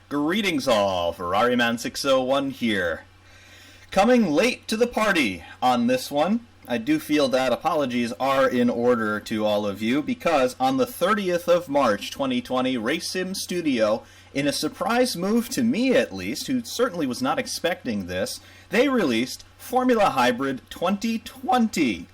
Greetings all, Ferrariman601 here. Coming late to the party on this one. I do feel that apologies are in order to all of you because on the 30th of March 2020, RaceSim Studio, in a surprise move to me at least, who certainly was not expecting this, they released Formula Hybrid 2020.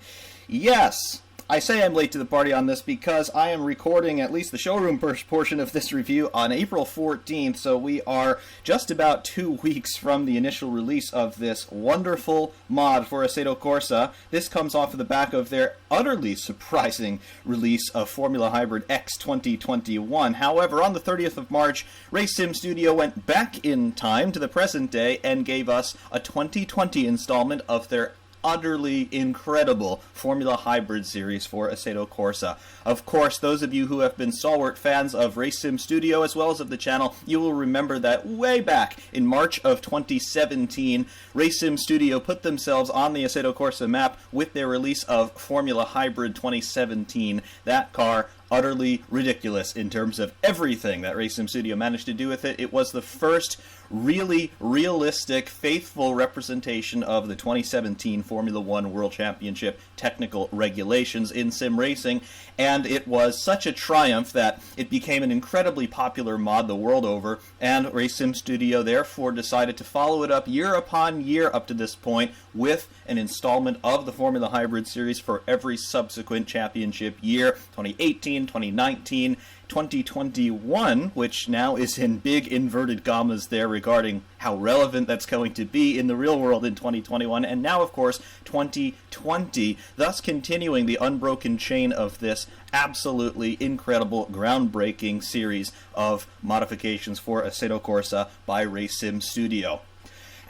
Yes, I say I'm late to the party on this because I am recording at least the showroom portion of this review on April 14th, so we are just about 2 weeks from the initial release of this wonderful mod for Assetto Corsa. This comes off of the back of their utterly surprising release of Formula Hybrid X 2021. However, on the 30th of March, RaceSim Studio went back in time to the present day and gave us a 2020 installment of their utterly incredible Formula Hybrid series for Assetto Corsa. Of course, those of you who have been stalwart fans of RaceSim Studio as well as of the channel, you will remember that way back in March of 2017, RaceSim Studio put themselves on the Assetto Corsa map with their release of Formula Hybrid 2017. That car, utterly ridiculous in terms of everything that RaceSim Studio managed to do with it. It was the first really realistic, faithful representation of the 2017 Formula One World Championship technical regulations in sim racing, and it was such a triumph that it became an incredibly popular mod the world over, and RaceSim Studio therefore decided to follow it up year upon year up to this point with an installment of the Formula Hybrid series for every subsequent championship year, 2018, 2019, 2021, which now is in big inverted commas there regarding how relevant that's going to be in the real world in 2021, and now, of course, 2020, thus continuing the unbroken chain of this absolutely incredible, groundbreaking series of modifications for Assetto Corsa by RaceSim Studio.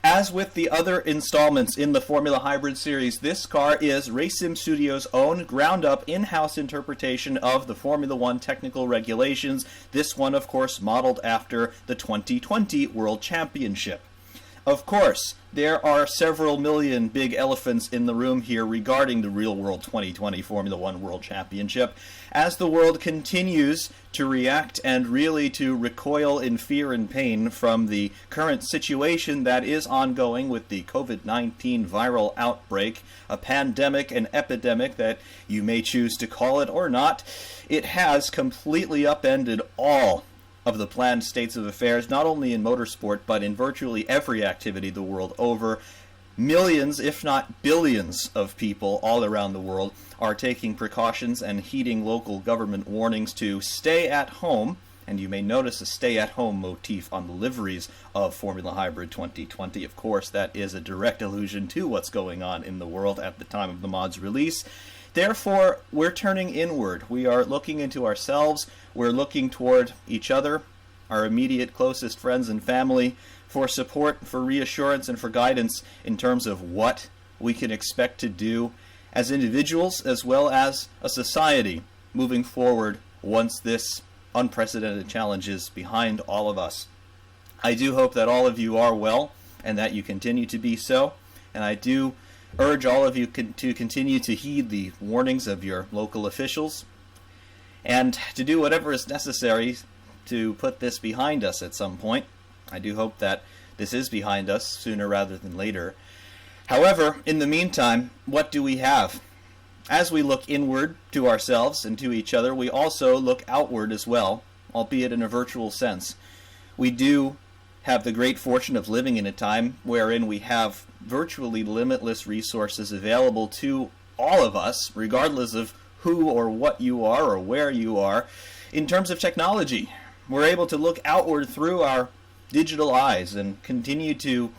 As with the other installments in the Formula Hybrid series, this car is RaceSim Studio's own ground-up in-house interpretation of the Formula One technical regulations, this one, of course, modeled after the 2020 World Championship. Of course, there are several million big elephants in the room here regarding the real-world 2020 Formula One World Championship, as the world continues to react and really to recoil in fear and pain from the current situation that is ongoing with the COVID-19 viral outbreak, a pandemic, an epidemic that you may choose to call it or not. It has completely upended all of the planned states of affairs, not only in motorsport, but in virtually every activity the world over. Millions, if not billions, of people all around the world are taking precautions and heeding local government warnings to stay at home, and you may notice a stay-at-home motif on the liveries of Formula Hybrid 2020. Of course, that is a direct allusion to what's going on in the world at the time of the mod's release. Therefore, we're turning inward. We are looking into ourselves. We're looking toward each other, our immediate closest friends and family, for support, for reassurance, and for guidance in terms of what we can expect to do as individuals as well as a society moving forward once this unprecedented challenge is behind all of us. I do hope that all of you are well and that you continue to be so, and I do urge all of you to continue to heed the warnings of your local officials and to do whatever is necessary to put this behind us at some point. I do hope that this is behind us sooner rather than later. However, in the meantime, what do we have? As we look inward to ourselves and to each other, we also look outward as well, albeit in a virtual sense. We do have the great fortune of living in a time wherein we have virtually limitless resources available to all of us, regardless of who or what you are or where you are. In terms of technology, we're able to look outward through our digital eyes and continue to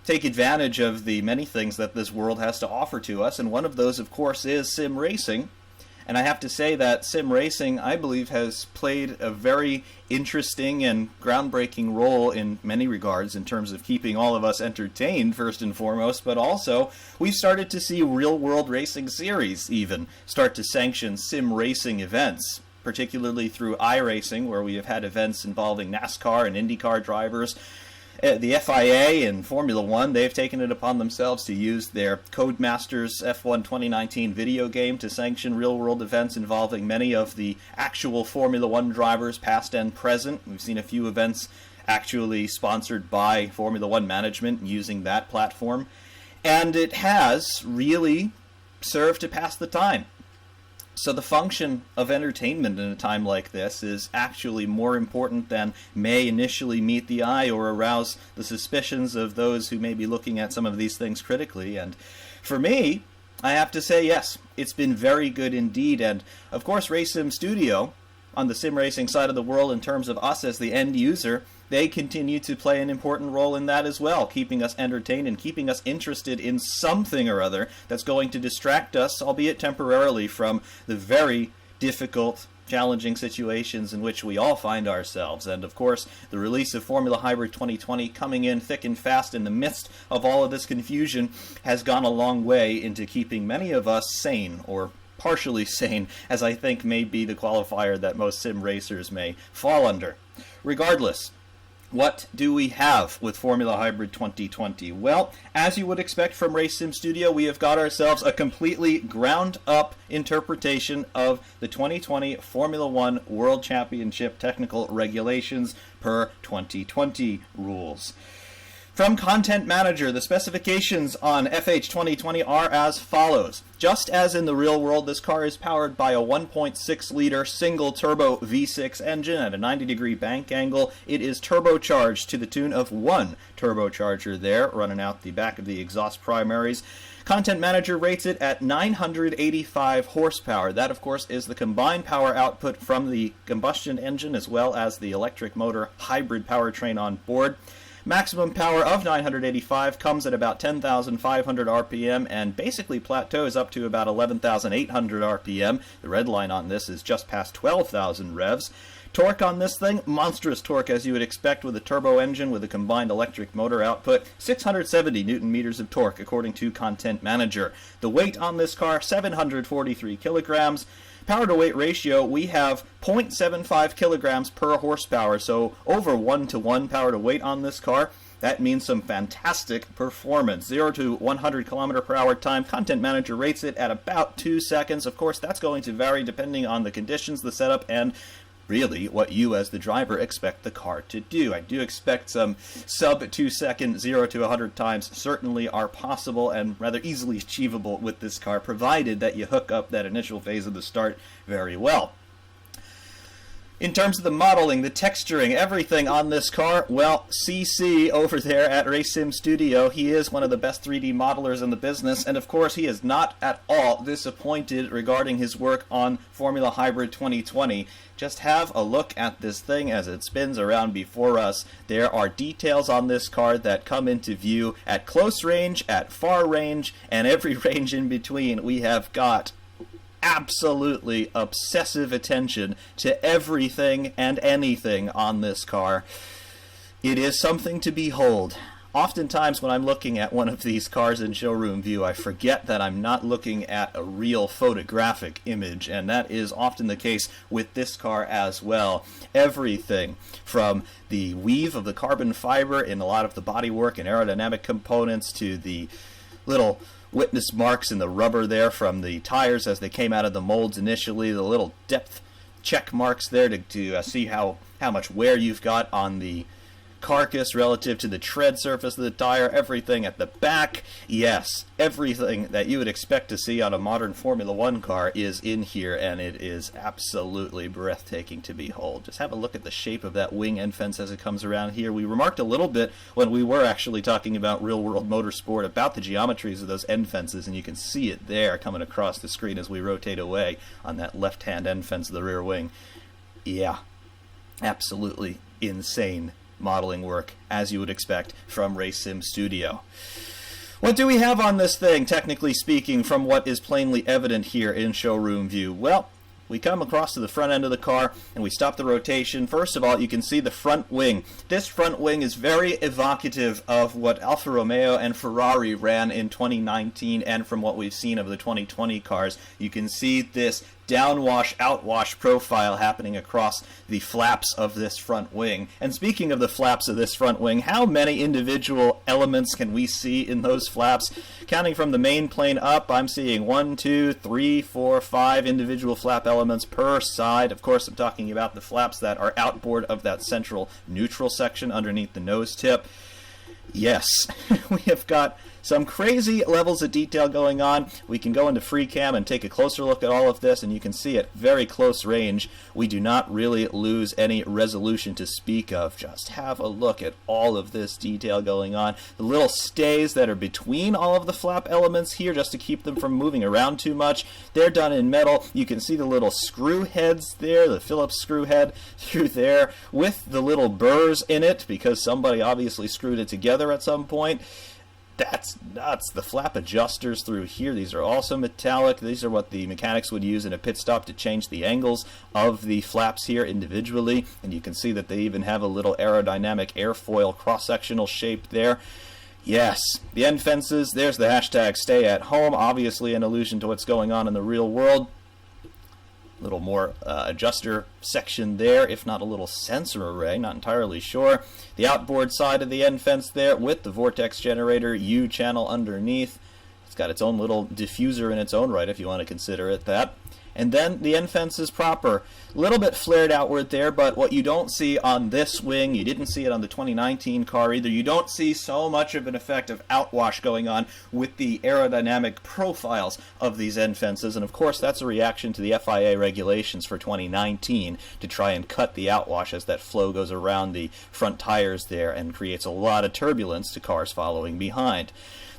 take advantage of the many things that this world has to offer to us, and one of those, of course, is sim racing. And I have to say that sim racing, I believe, has played a very interesting and groundbreaking role in many regards in terms of keeping all of us entertained, first and foremost, but also we've started to see real-world racing series even start to sanction sim racing events, particularly through iRacing, where we have had events involving NASCAR and IndyCar drivers. The FIA and Formula One, they've taken it upon themselves to use their Codemasters F1 2019 video game to sanction real-world events involving many of the actual Formula One drivers, past and present. We've seen a few events actually sponsored by Formula One management using that platform. And it has really served to pass the time. So the function of entertainment in a time like this is actually more important than may initially meet the eye or arouse the suspicions of those who may be looking at some of these things critically. And for me, I have to say, yes, it's been very good indeed. And of course, RaceSim Studio, on the sim racing side of the world in terms of us as the end user, they continue to play an important role in that as well, keeping us entertained and keeping us interested in something or other that's going to distract us, albeit temporarily, from the very difficult, challenging situations in which we all find ourselves. And of course, the release of Formula Hybrid 2020 coming in thick and fast in the midst of all of this confusion has gone a long way into keeping many of us sane, or partially sane, as I think may be the qualifier that most sim racers may fall under. Regardless, what do we have with Formula Hybrid 2020? Well, as you would expect from RaceSim Studio, we have got ourselves a completely ground-up interpretation of the 2020 Formula One World Championship technical regulations per 2020 rules. From Content Manager, the specifications on FH 2020 are as follows. Just as in the real world, this car is powered by a 1.6-liter single-turbo V6 engine at a 90-degree bank angle. It is turbocharged to the tune of one turbocharger there, running out the back of the exhaust primaries. Content Manager rates it at 985 horsepower. That, of course, is the combined power output from the combustion engine as well as the electric motor hybrid powertrain on board. Maximum power of 985 comes at about 10,500 RPM and basically plateaus up to about 11,800 RPM. The red line on this is just past 12,000 revs. Torque on this thing, monstrous torque as you would expect with a turbo engine with a combined electric motor output, 670 Newton meters of torque according to Content Manager. The weight on this car, 743 kilograms. Power to weight ratio, we have 0.75 kilograms per horsepower, so over 1-to-1 power to weight on this car. That means some fantastic performance. 0 to 100 kilometer per hour time. Content Manager rates it at about 2 seconds. Of course, that's going to vary depending on the conditions, the setup, and really what you as the driver expect the car to do. I do expect some sub 2 second 0 to 100 times certainly are possible and rather easily achievable with this car, provided that you hook up that initial phase of the start very well. In terms of the modeling, the texturing, everything on this car, well, CC over there at RaceSim Studio, he is one of the best 3D modelers in the business, and of course he is not at all disappointed regarding his work on Formula Hybrid 2020. Just have a look at this thing as it spins around before us. There are details on this car that come into view at close range, at far range, and every range in between. We have got absolutely obsessive attention to everything and anything on this car. It is something to behold. Oftentimes when I'm looking at one of these cars in showroom view, I forget that I'm not looking at a real photographic image, and that is often the case with this car as well. Everything from the weave of the carbon fiber in a lot of the bodywork and aerodynamic components to the little witness marks in the rubber there from the tires as they came out of the molds initially, the little depth check marks there to see how much wear you've got on the carcass relative to the tread surface of the tire, everything at the back. Yes, everything that you would expect to see on a modern Formula One car is in here, and it is absolutely breathtaking to behold. Just have a look at the shape of that wing end fence as it comes around here. We remarked a little bit when we were actually talking about real-world motorsport about the geometries of those end fences, and you can see it there coming across the screen as we rotate away on that left-hand end fence of the rear wing. Yeah, absolutely insane modeling work, as you would expect from RaceSim Studio. What do we have on this thing, technically speaking, from what is plainly evident here in showroom view? Well, we come across to the front end of the car and we stop the rotation. First of all, you can see the front wing. This front wing is very evocative of what Alfa Romeo and Ferrari ran in 2019, and from what we've seen of the 2020 cars. You can see this downwash, outwash profile happening across the flaps of this front wing. And speaking of the flaps of this front wing, how many individual elements can we see in those flaps? Counting from the main plane up, I'm seeing 1, 2, 3, 4, 5 individual flap elements per side. Of course, I'm talking about the flaps that are outboard of that central neutral section underneath the nose tip. Yes, we have got some crazy levels of detail going on. We can go into free cam and take a closer look at all of this, and you can see at very close range we do not really lose any resolution to speak of. Just have a look at all of this detail going on. The little stays that are between all of the flap elements here, just to keep them from moving around too much, they're done in metal. You can see the little screw heads there, the Phillips screw head through there with the little burrs in it, because somebody obviously screwed it together at some point. That's nuts. The flap adjusters through here, these are also metallic. These are what the mechanics would use in a pit stop to change the angles of the flaps here individually. And you can see that they even have a little aerodynamic airfoil cross-sectional shape there. Yes, the end fences, there's the hashtag stay at home, obviously an allusion to what's going on in the real world. Little more adjuster section there, if not a little sensor array, not entirely sure. The outboard side of the end fence there with the vortex generator U channel underneath. It's got its own little diffuser in its own right, if you want to consider it that. And then the end fences proper. A little bit flared outward there, but what you don't see on this wing, you didn't see it on the 2019 car either, you don't see so much of an effect of outwash going on with the aerodynamic profiles of these end fences. And of course that's a reaction to the FIA regulations for 2019 to try and cut the outwash as that flow goes around the front tires there and creates a lot of turbulence to cars following behind.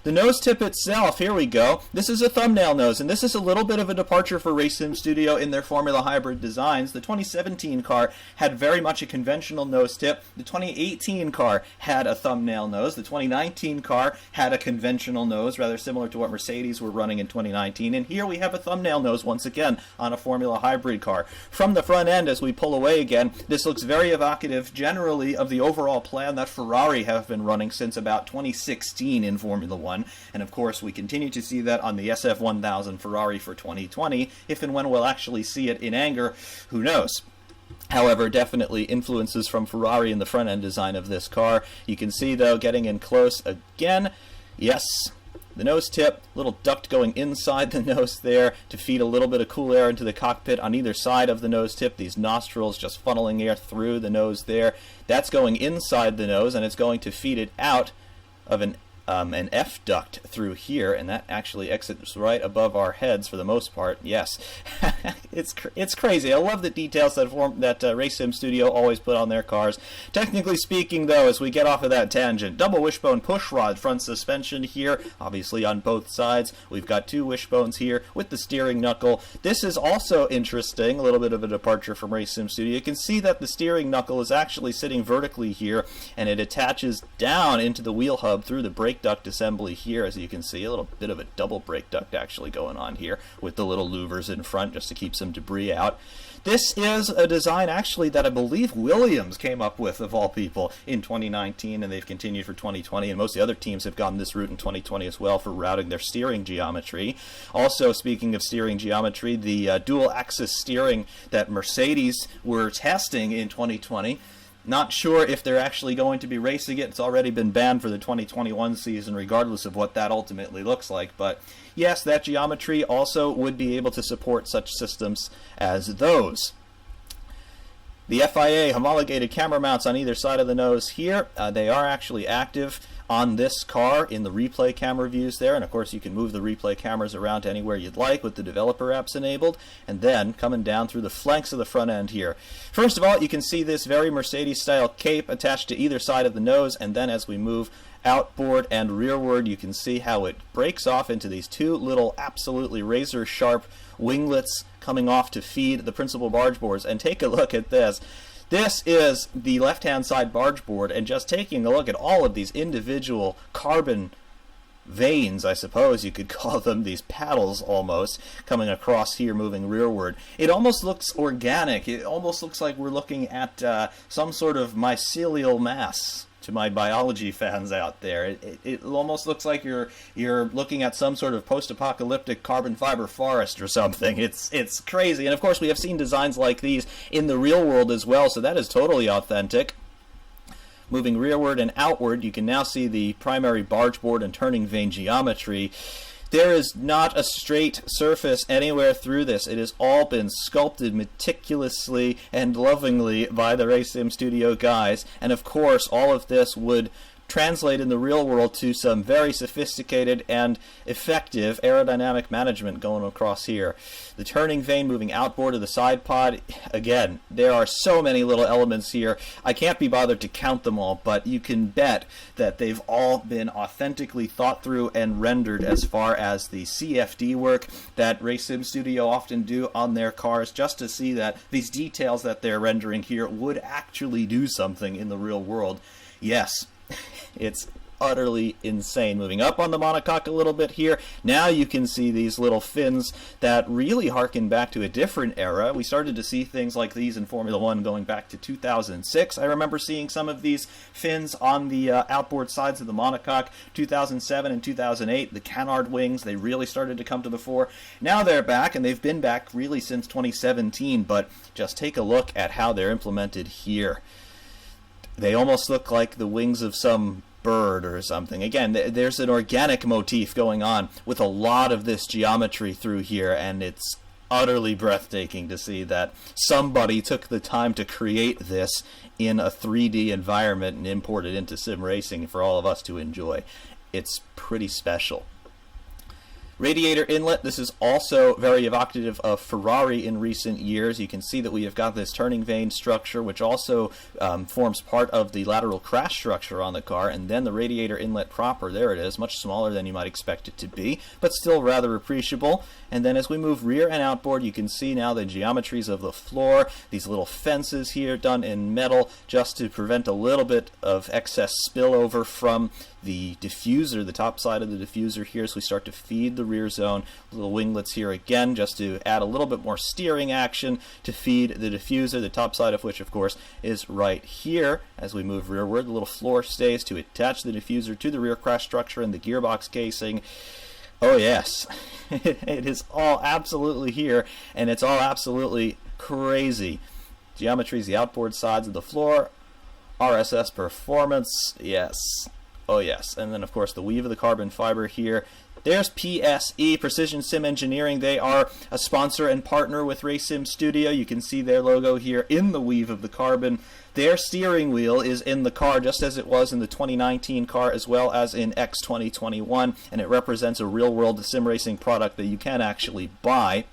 The nose tip itself, here we go. This is a thumbnail nose, and this is a little bit of a departure for Race Sim Studio in their Formula Hybrid designs. The 2017 car had very much a conventional nose tip. The 2018 car had a thumbnail nose. The 2019 car had a conventional nose, rather similar to what Mercedes were running in 2019. And here we have a thumbnail nose once again on a Formula Hybrid car. From the front end, as we pull away again, this looks very evocative generally of the overall plan that Ferrari have been running since about 2016 in Formula 1. And of course we continue to see that on the SF1000 Ferrari for 2020. If and when we'll actually see it in anger, who knows? However, definitely influences from Ferrari in the front end design of this car. You can see though, getting in close again, yes, the nose tip, little duct going inside the nose there to feed a little bit of cool air into the cockpit on either side of the nose tip. These nostrils just funneling air through the nose there. That's going inside the nose, and it's going to feed it out of an F duct through here, and that actually exits right above our heads for the most part. Yes, it's crazy. I love the details that Race Sim Studio always put on their cars. Technically speaking, though, as we get off of that tangent, double wishbone pushrod front suspension here, obviously on both sides. We've got two wishbones here with the steering knuckle. This is also interesting, a little bit of a departure from Race Sim Studio. You can see that the steering knuckle is actually sitting vertically here, and it attaches down into the wheel hub through the brake duct assembly here. As you can see, a little bit of a double brake duct actually going on here with the little louvers in front just to keep some debris out. This is a design actually that I believe Williams came up with, of all people, in 2019, and they've continued for 2020, and most of the other teams have gone this route in 2020 as well for routing their steering geometry. Also, speaking of steering geometry, the dual axis steering that Mercedes were testing in 2020, not sure if they're actually going to be racing it. It's already been banned for the 2021 season, regardless of what that ultimately looks like. But yes, that geometry also would be able to support such systems as those. The FIA homologated camera mounts on either side of the nose here. They are actually active on this car in the replay camera views there, and of course you can move the replay cameras around to anywhere you'd like with the developer apps enabled. And then coming down through the flanks of the front end here, first of all, you can see this very Mercedes style cape attached to either side of the nose, and then as we move outboard and rearward, you can see how it breaks off into these two little absolutely razor sharp winglets coming off to feed the principal barge boards. And take a look at this. This is the left-hand side barge board, and just taking a look at all of these individual carbon veins, I suppose you could call them, these paddles almost, coming across here, moving rearward. It almost looks organic. It almost looks like we're looking at some sort of mycelial mass to my biology fans out there. It almost looks like you're looking at some sort of post-apocalyptic carbon fiber forest or something. It's crazy. And of course we have seen designs like these in the real world as well, so that is totally authentic. Moving rearward and outward, you can now see the primary barge board and turning vane geometry. There is not a straight surface anywhere through this. It has all been sculpted meticulously and lovingly by the Racing Studio guys. And of course, all of this would translate in the real world to some very sophisticated and effective aerodynamic management going across here. The turning vane moving outboard of the side pod, again, there are so many little elements here. I can't be bothered to count them all, but you can bet that they've all been authentically thought through and rendered as far as the CFD work that Racing Studio often do on their cars, just to see that these details that they're rendering here would actually do something in the real world. Yes. It's utterly insane. Moving up on the monocoque a little bit here, now you can see these little fins that really harken back to a different era. We started to see things like these in Formula One going back to 2006. I remember seeing some of these fins on the outboard sides of the monocoque. 2007 and 2008, the canard wings, they really started to come to the fore. Now they're back, and they've been back really since 2017, but just take a look at how they're implemented here. They almost look like the wings of some bird or something. Again, there's an organic motif going on with a lot of this geometry through here, and it's utterly breathtaking to see that somebody took the time to create this in a 3D environment and import it into sim racing for all of us to enjoy. It's pretty special. Radiator Inlet, this is also very evocative of Ferrari in recent years. You can see that we have got this turning vane structure, which also forms part of the lateral crash structure on the car, and then the radiator inlet proper, there it is, much smaller than you might expect it to be, but still rather appreciable. And then as we move rear and outboard, you can see now the geometries of the floor, these little fences here done in metal just to prevent a little bit of excess spillover from the diffuser, the top side of the diffuser here, as we start to feed the rear zone. Little winglets here again just to add a little bit more steering action to feed the diffuser, the top side of which of course is right here. As we move rearward, the little floor stays to attach the diffuser to the rear crash structure and the gearbox casing. Oh yes, it is all absolutely here, and it's all absolutely crazy. Geometries, the outboard sides of the floor, RSS performance, yes. Oh yes, and then of course the weave of the carbon fiber here. There's PSE, Precision Sim Engineering. They are a sponsor and partner with Racing Studio. You can see their logo here in the weave of the carbon. Their steering wheel is in the car just as it was in the 2019 car as well as in X 2021, and it represents a real-world sim racing product that you can actually buy.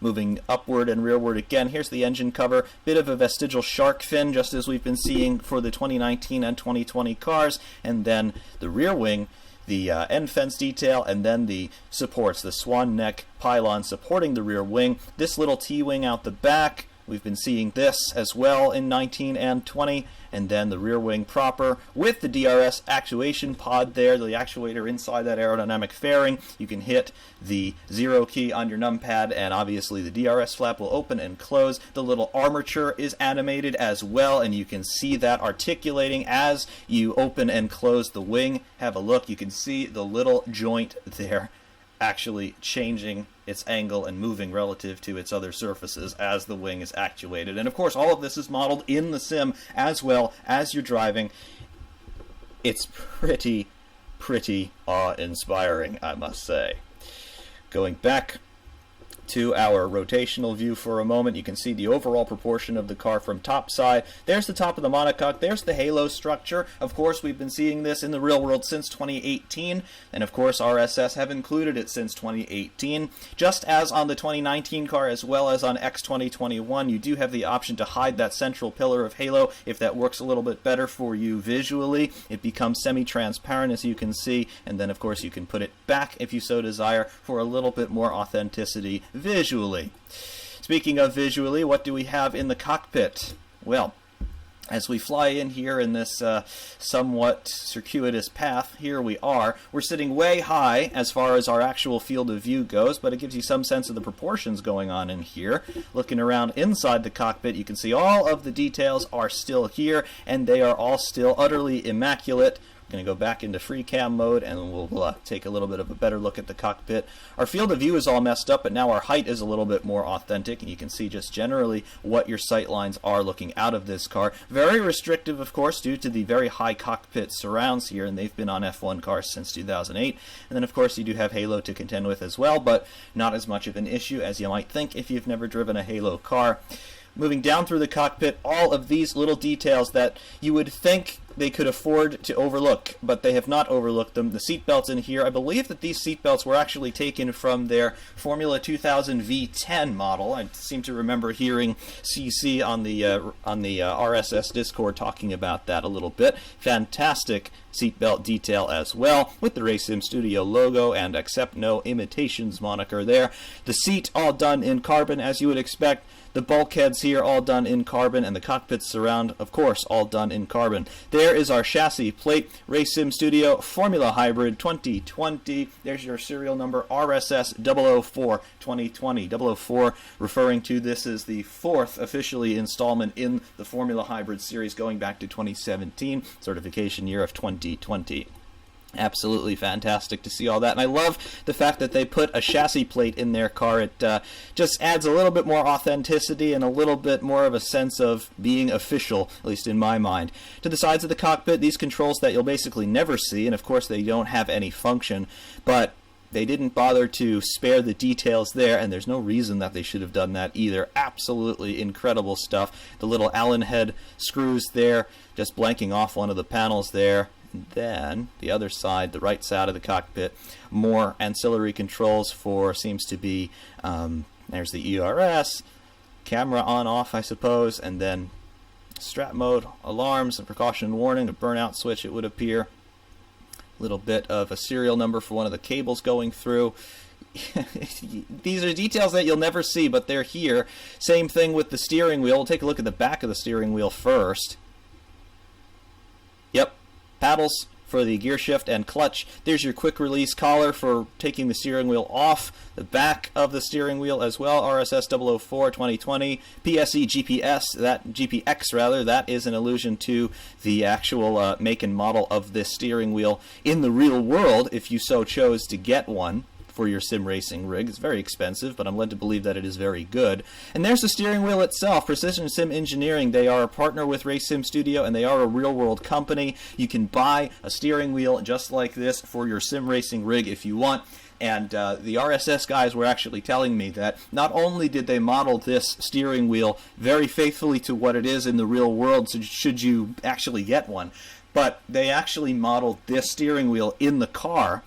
Moving upward and rearward again, here's the engine cover. Bit of a vestigial shark fin, just as we've been seeing for the 2019 and 2020 cars. And then the rear wing, the end fence detail, and then the supports, the swan neck pylon supporting the rear wing. This little T-wing out the back, we've been seeing this as well in 19 and 20. And then the rear wing proper with the DRS actuation pod there, the actuator inside that aerodynamic fairing. You can hit the 0 key on your numpad, and obviously the DRS flap will open and close. The little armature is animated as well, and you can see that articulating as you open and close the wing. Have a look, you can see the little joint there actually changing its angle and moving relative to its other surfaces as the wing is actuated. And of course all of this is modeled in the sim as well as you're driving. It's pretty awe-inspiring, I must say. Going back to our rotational view for a moment, you can see the overall proportion of the car from top side. There's the top of the monocoque, there's the halo structure. Of course, we've been seeing this in the real world since 2018, and of course RSS have included it since 2018. Just as on the 2019 car as well as on X 2021, you do have the option to hide that central pillar of halo if that works a little bit better for you visually. It becomes semi-transparent, as you can see, and then of course you can put it back if you so desire for a little bit more authenticity visually. Speaking of visually, what do we have in the cockpit? Well, As we fly in here in this somewhat circuitous path, here we are. We're sitting way high as far as our actual field of view goes, but it gives you some sense of the proportions going on in here. Looking around inside the cockpit, you can see all of the details are still here, and they are all still utterly immaculate. We're going to go back into free cam mode, and we'll take a little bit of a better look at the cockpit. Our field of view is all messed up, but now our height is a little bit more authentic, and you can see just generally what your sight lines are looking out of this car. Very restrictive, of course, due to the very high cockpit surrounds here, and they've been on F1 cars since 2008. And then, of course, you do have halo to contend with as well, but not as much of an issue as you might think if you've never driven a halo car. Moving down through the cockpit, all of these little details that you would think they could afford to overlook, but they have not overlooked them. The seatbelts in here, I believe that these seatbelts were actually taken from their Formula 2000 V10 model. I seem to remember hearing CC on the RSS Discord talking about that a little bit. Fantastic seatbelt detail as well, with the Racing Studio logo and Accept No Imitations moniker there. The seat all done in carbon, as you would expect. The bulkheads here all done in carbon, and the cockpit surround, of course, all done in carbon. There is our chassis plate, Racing Studio Formula Hybrid 2020. There's your serial number, RSS 004 2020. 004 referring to this as the fourth officially installment in the Formula Hybrid series going back to 2017, certification year of 2020. Absolutely fantastic to see all that, and I love the fact that they put a chassis plate in their car. It just adds a little bit more authenticity and a little bit more of a sense of being official, at least in my mind. To the sides of the cockpit, these controls that you'll basically never see, and of course they don't have any function, but they didn't bother to spare the details there, and there's no reason that they should have done that either. Absolutely incredible stuff. The little Allen head screws there, just blanking off one of the panels there. Then the other side, the right side of the cockpit, more ancillary controls for, seems to be, there's the ERS, camera on off I suppose, and then strap mode, alarms, and precaution warning, a burnout switch it would appear, a little bit of a serial number for one of the cables going through. These are details that you'll never see, but they're here. Same thing with the steering wheel. We'll take a look at the back of the steering wheel first. Yep. Paddles for the gear shift and clutch. There's your quick release collar for taking the steering wheel off. The back of the steering wheel as well, RSS 004 2020. PSE GPX rather, that is an allusion to the actual make and model of this steering wheel in the real world if you so chose to get one for your sim racing rig. It's very expensive, but I'm led to believe that it is very good. And there's the steering wheel itself, Precision Sim Engineering. They are a partner with Race Sim Studio, and they are a real-world company. You can buy a steering wheel just like this for your sim racing rig if you want. And the RSS guys were actually telling me that not only did they model this steering wheel very faithfully to what it is in the real world, so should you actually get one, but they actually modeled this steering wheel in the car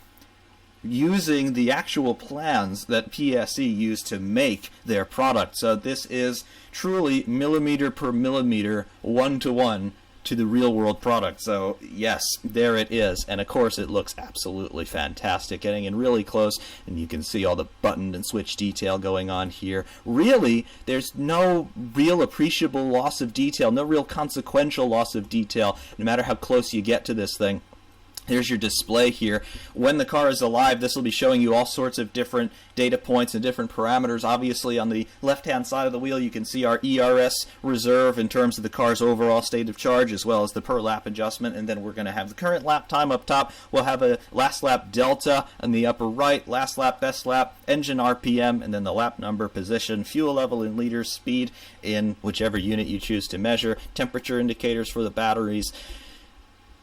using the actual plans that PSE used to make their product. So this is truly millimeter per millimeter, one-to-one to the real-world product. So yes, there it is. And of course it looks absolutely fantastic. Getting in really close, and you can see all the button and switch detail going on here. Really, there's no real appreciable loss of detail, no real consequential loss of detail, no matter how close you get to this thing. Here's your display here. When the car is alive, this will be showing you all sorts of different data points and different parameters. Obviously, on the left-hand side of the wheel, you can see our ERS reserve in terms of the car's overall state of charge, as well as the per-lap adjustment. And then we're going to have the current lap time up top. We'll have a last lap delta in the upper right, last lap, best lap, engine RPM, and then the lap number, position, fuel level in liters, speed in whichever unit you choose to measure, temperature indicators for the batteries.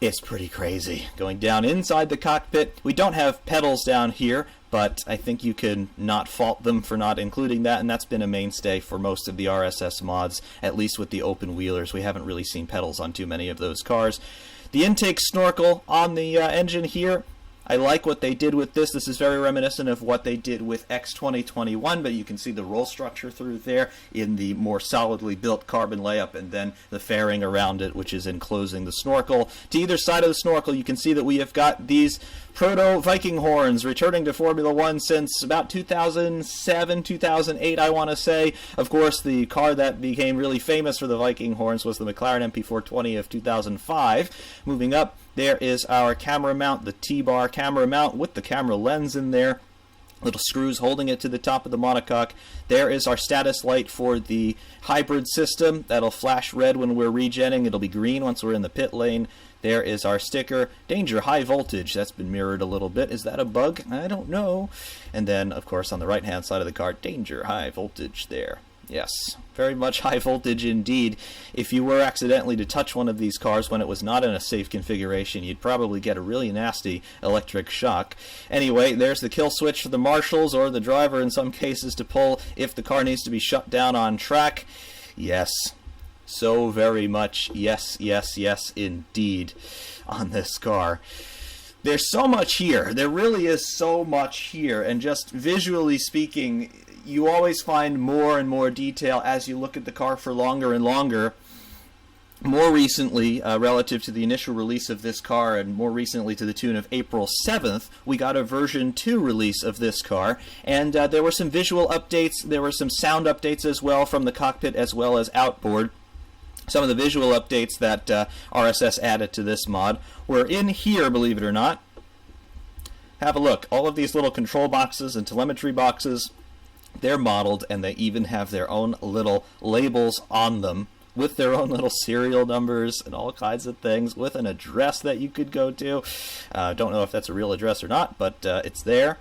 It's pretty crazy. Going down inside the cockpit, we don't have pedals down here, but I think you can not fault them for not including that, and that's been a mainstay for most of the RSS mods, at least with the open wheelers. We haven't really seen pedals on too many of those cars. The intake snorkel on the engine here, I like what they did with this. This is very reminiscent of what they did with X2021, but you can see the roll structure through there in the more solidly built carbon layup, and then the fairing around it, which is enclosing the snorkel. To either side of the snorkel, you can see that we have got these proto-Viking horns returning to Formula One since about 2007, 2008, I want to say. Of course, the car that became really famous for the Viking horns was the McLaren MP420 of 2005. Moving up, there is our camera mount, the T-bar camera mount with the camera lens in there. Little screws holding it to the top of the monocoque. There is our status light for the hybrid system. That'll flash red when we're regenning. It'll be green once we're in the pit lane. There is our sticker. Danger, high voltage. That's been mirrored a little bit. Is that a bug? I don't know. And then, of course, on the right-hand side of the car, danger, high voltage there. Yes, very much high voltage indeed. If you were accidentally to touch one of these cars when it was not in a safe configuration, you'd probably get a really nasty electric shock. Anyway, there's the kill switch for the marshals, or the driver in some cases, to pull if the car needs to be shut down on track. Yes, so very much yes, yes, yes indeed on this car. There's so much here. There really is so much here, and just visually speaking, you always find more and more detail as you look at the car for longer and longer. More recently, relative to the initial release of this car, and more recently to the tune of April 7th, we got a version 2 release of this car, and there were some visual updates, there were some sound updates as well from the cockpit as well as outboard. Some of the visual updates that RSS added to this mod were in here, believe it or not. Have a look. All of these little control boxes and telemetry boxes, they're modeled, and they even have their own little labels on them with their own little serial numbers and all kinds of things, with an address that you could go to. Don't know if that's a real address or not, but it's there.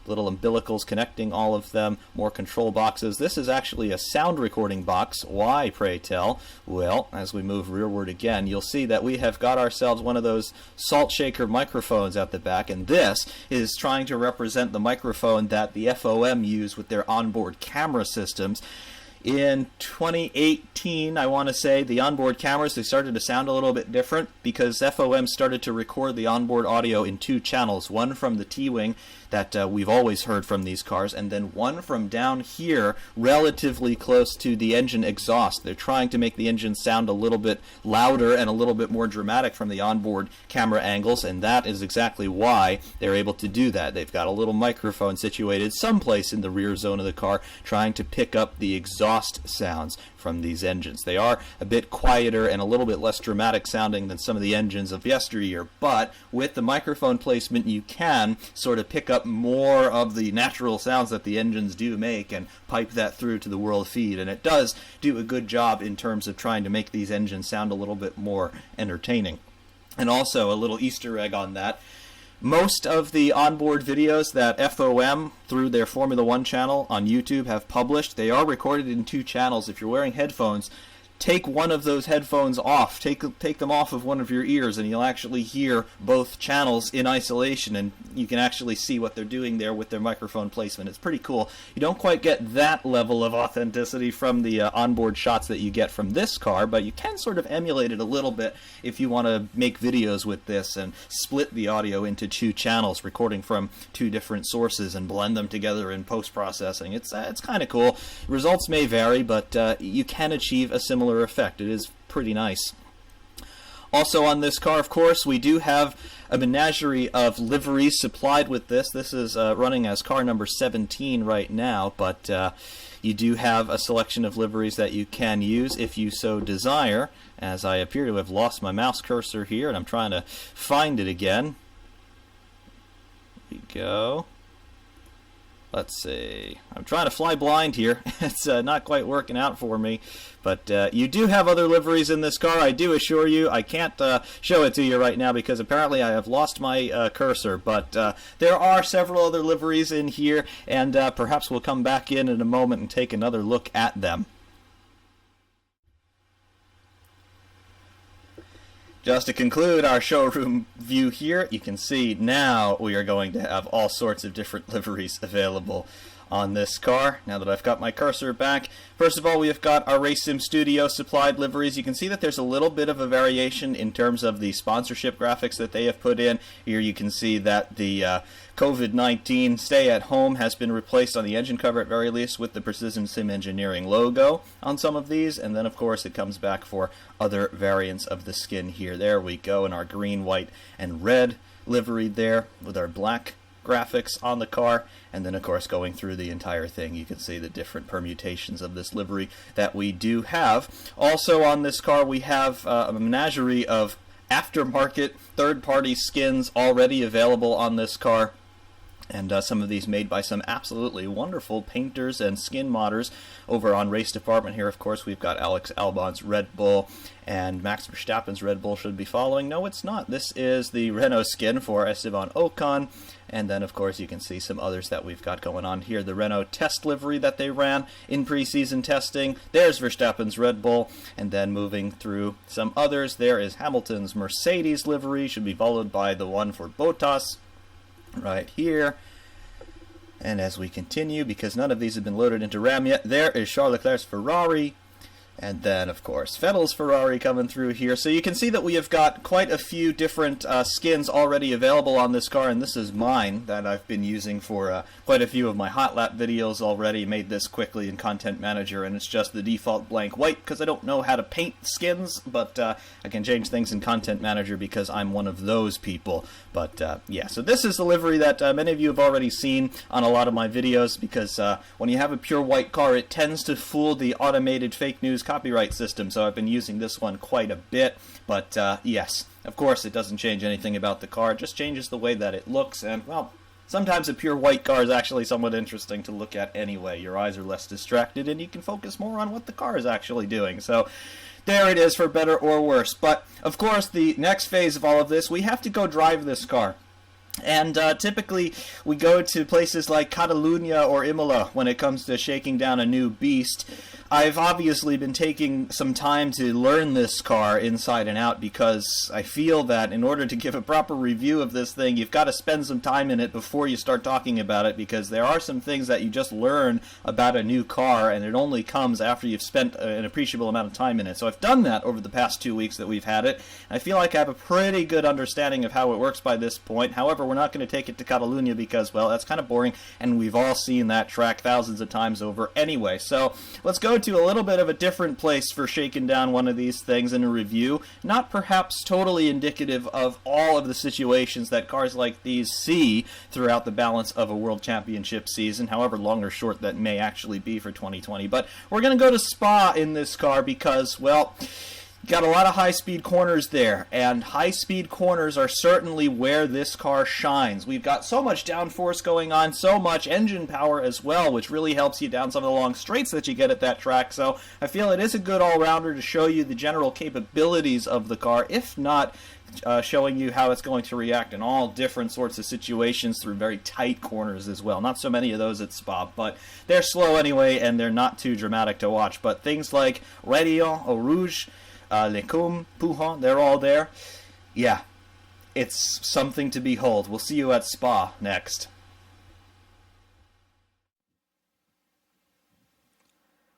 Little umbilicals connecting all of them, more control boxes. This is actually a sound recording box. Why, pray tell? Well, as we move rearward again, you'll see that we have got ourselves one of those salt shaker microphones at the back, and this is trying to represent the microphone that the FOM use with their onboard camera systems. In 2018, I want to say, the onboard cameras, they started to sound a little bit different because FOM started to record the onboard audio in 2 channels, one from the T-wing that we've always heard from these cars, and then one from down here relatively close to the engine exhaust. They're trying to make the engine sound a little bit louder and a little bit more dramatic from the onboard camera angles, and that is exactly why they're able to do that. They've got a little microphone situated someplace in the rear zone of the car trying to pick up the exhaust sounds from these engines. They are a bit quieter and a little bit less dramatic sounding than some of the engines of yesteryear, but with the microphone placement you can sort of pick up more of the natural sounds that the engines do make and pipe that through to the world feed, and it does do a good job in terms of trying to make these engines sound a little bit more entertaining. And also a little Easter egg on that. Most of the onboard videos that FOM through their Formula One channel on YouTube have published, they are recorded in 2 channels. If you're wearing headphones, take one of those headphones off, take them off of one of your ears, and you'll actually hear both channels in isolation, and you can actually see what they're doing there with their microphone placement. It's pretty cool. You don't quite get that level of authenticity from the onboard shots that you get from this car, but you can sort of emulate it a little bit if you want to make videos with this and split the audio into 2 channels, recording from 2 different sources and blend them together in post-processing. It's kind of cool. Results may vary, but you can achieve a similar effect. It is pretty nice. Also on this car, of course, we do have a menagerie of liveries supplied with this. This is running as car number 17 right now, but you do have a selection of liveries that you can use if you so desire, as I appear to have lost my mouse cursor here, and I'm trying to find it again. There we go. Let's see. I'm trying to fly blind here. It's not quite working out for me. But you do have other liveries in this car, I do assure you. I can't show it to you right now because apparently I have lost my cursor. But there are several other liveries in here, and perhaps we'll come back in a moment and take another look at them. Just to conclude our showroom view here, you can see now we are going to have all sorts of different liveries available on this car, now that I've got my cursor back. First of all, we have got our Race Sim Studio supplied liveries. You can see that there's a little bit of a variation in terms of the sponsorship graphics that they have put in. Here you can see that the COVID-19 stay at home has been replaced on the engine cover at very least with the Precision Sim Engineering logo on some of these, and then of course it comes back for other variants of the skin here. There we go, in our green, white, and red livery there with our black graphics on the car, and then of course going through the entire thing you can see the different permutations of this livery that we do have. Also on this car we have a menagerie of aftermarket third-party skins already available on this car, and some of these made by some absolutely wonderful painters and skin modders over on Race Department. Here, of course, we've got Alex Albon's Red Bull, and Max Verstappen's Red Bull should be following. No, it's not. This is the Renault skin for Esteban Ocon, and then, of course, you can see some others that we've got going on here. The Renault test livery that they ran in preseason testing. There's Verstappen's Red Bull, and then moving through some others, there is Hamilton's Mercedes livery, should be followed by the one for Bottas right here. And as we continue, because none of these have been loaded into RAM yet, there is Charles Leclerc's Ferrari, and then of course Vettel's Ferrari coming through here. So you can see that we have got quite a few different skins already available on this car, and this is mine that I've been using for quite a few of my hot lap videos already. Made this quickly in Content Manager, and it's just the default blank white because I don't know how to paint skins, but I can change things in Content Manager because I'm one of those people. But yeah, so this is the livery that many of you have already seen on a lot of my videos, because when you have a pure white car, it tends to fool the automated fake news copyright system, so I've been using this one quite a bit. But yes, of course it doesn't change anything about the car, it just changes the way that it looks, and well, sometimes a pure white car is actually somewhat interesting to look at anyway. Your eyes are less distracted and you can focus more on what the car is actually doing. So there it is, for better or worse. But of course the next phase of all of this, we have to go drive this car. And typically we go to places like Catalunya or Imola when it comes to shaking down a new beast. I've obviously been taking some time to learn this car inside and out, because I feel that in order to give a proper review of this thing, you've got to spend some time in it before you start talking about it, because there are some things that you just learn about a new car, and it only comes after you've spent an appreciable amount of time in it. So I've done that over the past 2 weeks that we've had it. I feel like I have a pretty good understanding of how it works by this point. However, we're not going to take it to Catalunya because, well, that's kind of boring, and we've all seen that track thousands of times over anyway. So let's go to a little bit of a different place for shaking down one of these things in a review. Not perhaps totally indicative of all of the situations that cars like these see throughout the balance of a World Championship season, however long or short that may actually be for 2020. But we're going to go to Spa in this car because, well, got a lot of high-speed corners there, and high-speed corners are certainly where this car shines. We've got so much downforce going on, so much engine power as well, which really helps you down some of the long straights that you get at that track. So I feel it is a good all-rounder to show you the general capabilities of the car, if not showing you how it's going to react in all different sorts of situations through very tight corners as well. Not so many of those at Spa, but they're slow anyway, and they're not too dramatic to watch. But things like Radiator au Rouge, Lecum, Pujon, they're all there. Yeah, it's something to behold. We'll see you at Spa next.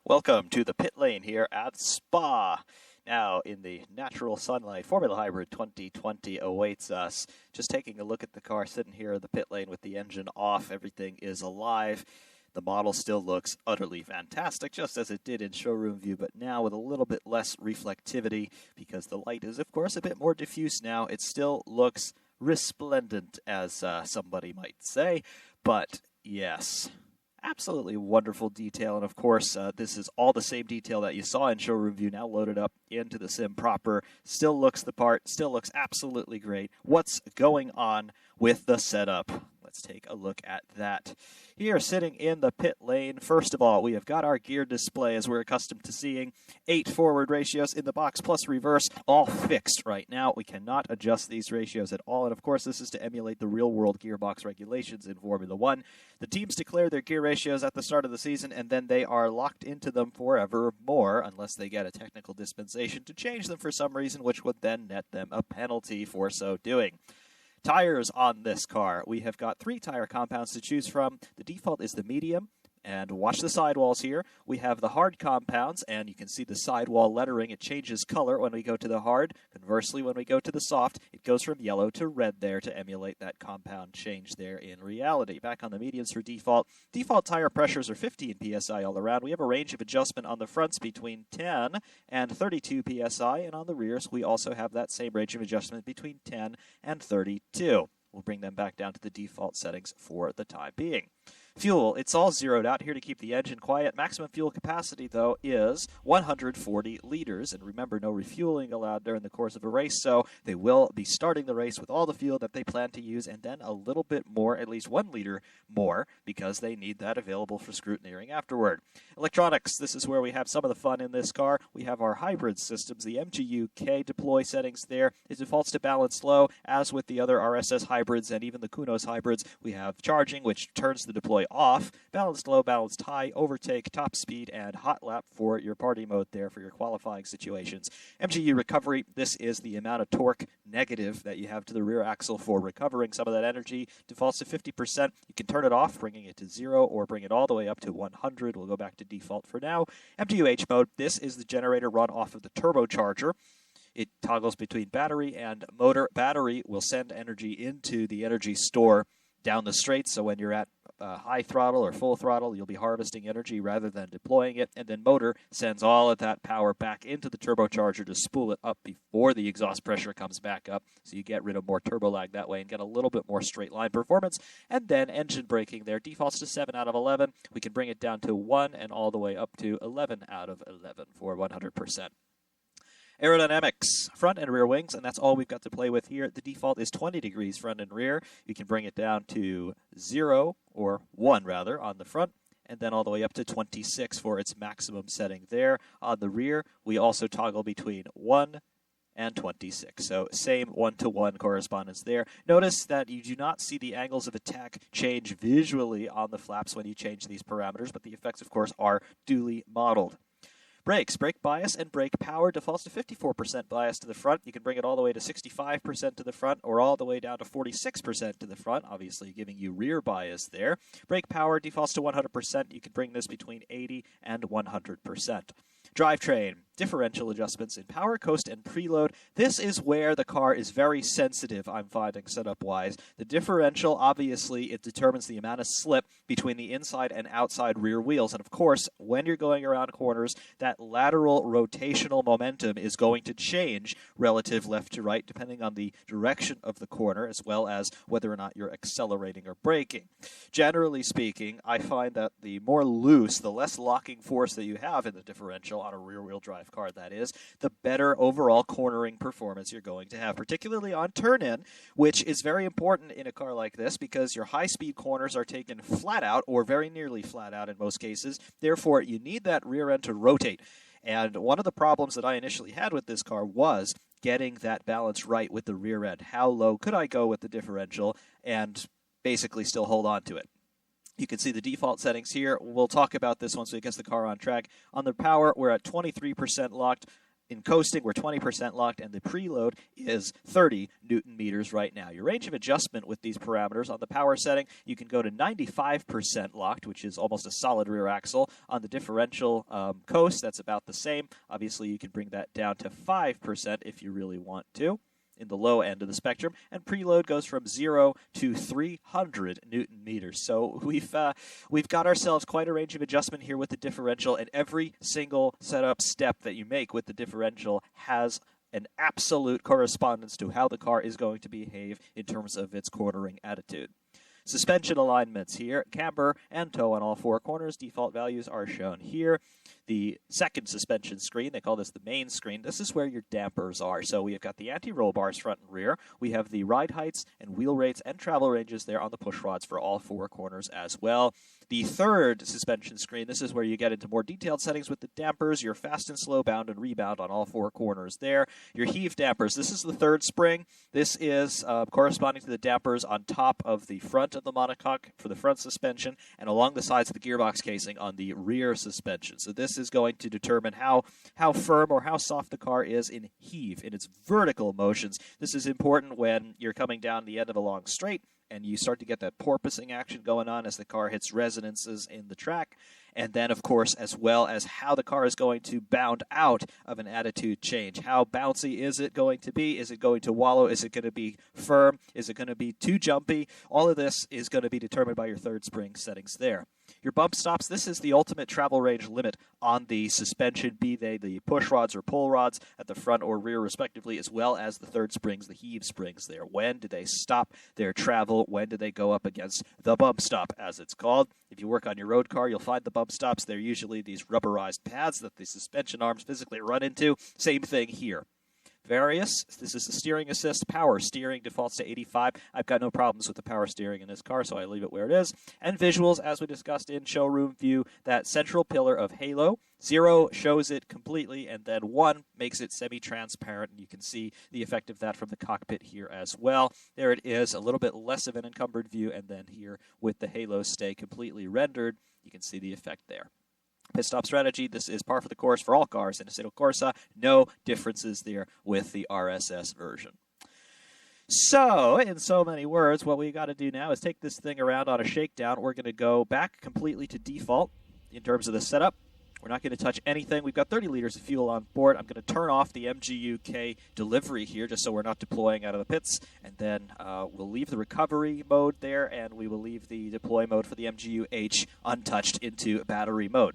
Welcome to the pit lane here at Spa. Now, in the natural sunlight, Formula Hybrid 2020 awaits us. Just taking a look at the car sitting here in the pit lane with the engine off. Everything is alive. The model still looks utterly fantastic, just as it did in showroom view, but now with a little bit less reflectivity, because the light is, of course, a bit more diffuse now. It still looks resplendent, as somebody might say, but yes, absolutely wonderful detail. And of course, this is all the same detail that you saw in showroom view, now loaded up into the sim proper. Still looks the part, still looks absolutely great. What's going on with the setup? Let's take a look at that. Here, sitting in the pit lane, first of all, we have got our gear display as we're accustomed to seeing. 8 forward ratios in the box plus reverse, all fixed right now. We cannot adjust these ratios at all. And of course, this is to emulate the real-world gearbox regulations in Formula 1. The teams declare their gear ratios at the start of the season, and then they are locked into them forevermore, unless they get a technical dispensation to change them for some reason, which would then net them a penalty for so doing. Tires on this car. We have got 3 tire compounds to choose from. The default is the medium, And watch the sidewalls here. We have the hard compounds, and you can see the sidewall lettering. It changes color when we go to the hard. Conversely, when we go to the soft, it goes from yellow to red there to emulate that compound change there in reality. Back on the medians for default. Default tire pressures are 15 psi all around. We have a range of adjustment on the fronts between 10 and 32 psi, and on the rears, we also have that same range of adjustment between 10 and 32. We'll bring them back down to the default settings for the time being. Fuel, it's all zeroed out here to keep the engine quiet. Maximum fuel capacity, though, is 140 liters. And remember, no refueling allowed during the course of a race, so they will be starting the race with all the fuel that they plan to use, and then a little bit more, at least 1 liter more, because they need that available for scrutineering afterward. Electronics, this is where we have some of the fun in this car. We have our hybrid systems, the Mgu K deploy settings there. It defaults to balance low, as with the other RSS hybrids and even the Kunos hybrids. We have charging, which turns the deploy off, balanced low, balanced high, overtake, top speed, and hot lap for your party mode there for your qualifying situations. Mgu Recovery, this is the amount of torque negative that you have to the rear axle for recovering some of that energy. Defaults to 50%. You can turn it off, bringing it to 0, or bring it all the way up to 100. We'll go back to default for now. MGU-H mode, this is the generator run off of the turbocharger. It toggles between battery and motor. Battery will send energy into the energy store down the straight, so when you're at high throttle or full throttle, you'll be harvesting energy rather than deploying it, and then motor sends all of that power back into the turbocharger to spool it up before the exhaust pressure comes back up, so you get rid of more turbo lag that way and get a little bit more straight line performance. And then engine braking there defaults to 7 out of 11. We can bring it down to 1 and all the way up to 11 out of 11 for 100%. Aerodynamics, front and rear wings, and that's all we've got to play with here. The default is 20 degrees front and rear. You can bring it down to 0, or 1 rather, on the front, and then all the way up to 26 for its maximum setting there. On the rear, we also toggle between 1 and 26. So same 1-to-1 correspondence there. Notice that you do not see the angles of attack change visually on the flaps when you change these parameters, but the effects, of course, are duly modeled. Brakes, brake bias and brake power defaults to 54% bias to the front. You can bring it all the way to 65% to the front or all the way down to 46% to the front, obviously giving you rear bias there. Brake power defaults to 100%. You can bring this between 80 and 100%. Drivetrain, differential adjustments in power, coast, and preload. This is where the car is very sensitive, I'm finding, setup-wise. The differential, obviously, it determines the amount of slip between the inside and outside rear wheels. And, of course, when you're going around corners, that lateral rotational momentum is going to change relative left to right, depending on the direction of the corner, as well as whether or not you're accelerating or braking. Generally speaking, I find that the more loose, the less locking force that you have in the differential, on a rear-wheel drive car, that is, the better overall cornering performance you're going to have, particularly on turn-in, which is very important in a car like this because your high-speed corners are taken flat out or very nearly flat out in most cases. Therefore, you need that rear end to rotate. And one of the problems that I initially had with this car was getting that balance right with the rear end. How low could I go with the differential and basically still hold on to it? You can see the default settings here. We'll talk about this once we get the car on track. On the power, we're at 23% locked. In coasting, we're 20% locked, and the preload is 30 Newton meters right now. Your range of adjustment with these parameters on the power setting, you can go to 95% locked, which is almost a solid rear axle. On the differential coast, that's about the same. Obviously, you can bring that down to 5% if you really want to, in the low end of the spectrum, and preload goes from 0 to 300 Newton meters. So we've got ourselves quite a range of adjustment here with the differential, and every single setup step that you make with the differential has an absolute correspondence to how the car is going to behave in terms of its cornering attitude. Suspension alignments here, camber and toe on all four corners. Default values are shown here. The second suspension screen, they call this the main screen. This is where your dampers are. So we have got the anti-roll bars front and rear. We have the ride heights and wheel rates and travel ranges there on the push rods for all four corners as well. The third suspension screen, this is where you get into more detailed settings with the dampers, your fast and slow bound and rebound on all four corners there. Your heave dampers, this is the third spring. This is corresponding to the dampers on top of the front of the monocoque for the front suspension and along the sides of the gearbox casing on the rear suspension. So this is going to determine how firm or how soft the car is in heave, in its vertical motions. This is important when you're coming down the end of a long straight and you start to get that porpoising action going on as the car hits resonances in the track. And then, of course, as well as how the car is going to bound out of an attitude change. How bouncy is it going to be? Is it going to wallow? Is it going to be firm? Is it going to be too jumpy? All of this is going to be determined by your third spring settings there. Your bump stops, this is the ultimate travel range limit on the suspension, be they the push rods or pull rods at the front or rear respectively, as well as the third springs, the heave springs there. When do they stop their travel? When do they go up against the bump stop, as it's called? If you work on your road car, you'll find the bump stops. They're usually these rubberized pads that the suspension arms physically run into. Same thing here. Various, this is the steering assist. Power steering defaults to 85. I've got no problems with the power steering in this car, so I leave it where it is. And visuals, as we discussed in showroom view, that central pillar of halo. 0 shows it completely, and then 1 makes it semi-transparent, and you can see the effect of that from the cockpit here as well. There it is, a little bit less of an encumbered view, and then here with the halo stay completely rendered, you can see the effect there. Pit stop strategy, this is par for the course for all cars in Assetto Corsa. No differences there with the RSS version. So, in so many words, what we got to do now is take this thing around on a shakedown. We're going to go back completely to default in terms of the setup. We're not going to touch anything. We've got 30 liters of fuel on board. I'm going to turn off the Mgu delivery here just so we're not deploying out of the pits. And then we'll leave the recovery mode there, and we will leave the deploy mode for the Mgu untouched into battery mode.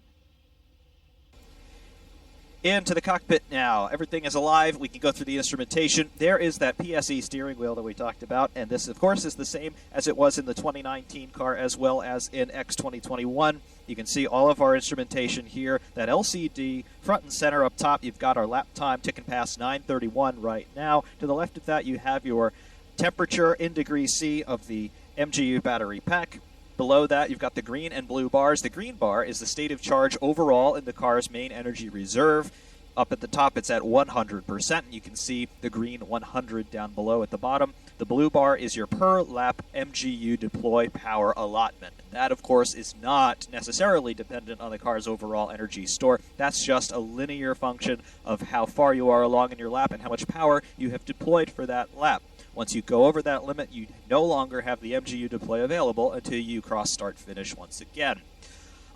Into the cockpit now. Everything is alive. We can go through the instrumentation. There is that PSE steering wheel that we talked about, and this, of course, is the same as it was in the 2019 car as well as in X 2021. You can see all of our instrumentation here. That LCD front and center up top, you've got our lap time ticking past 9:31 right now. To the left of that, you have your temperature in degrees C of the Mgu battery pack. Below that, you've got the green and blue bars. The green bar is the state of charge overall in the car's main energy reserve. Up at the top, it's at 100%, and you can see the green 100 down below at the bottom. The blue bar is your per lap Mgu deploy power allotment. That, of course, is not necessarily dependent on the car's overall energy store. That's just a linear function of how far you are along in your lap and how much power you have deployed for that lap. Once you go over that limit, you no longer have the Mgu deploy available until you cross start finish once again.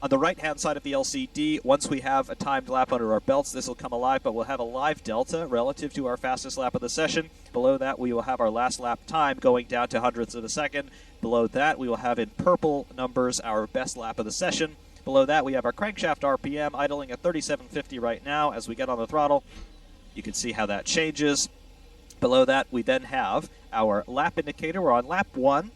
On the right-hand side of the LCD, once we have a timed lap under our belts, this will come alive, but we'll have a live delta relative to our fastest lap of the session. Below that, we will have our last lap time going down to hundredths of a second. Below that, we will have in purple numbers our best lap of the session. Below that, we have our crankshaft RPM idling at 3750 right now. As we get on the throttle, you can see how that changes. Below that, we then have our lap indicator. We're on lap 1,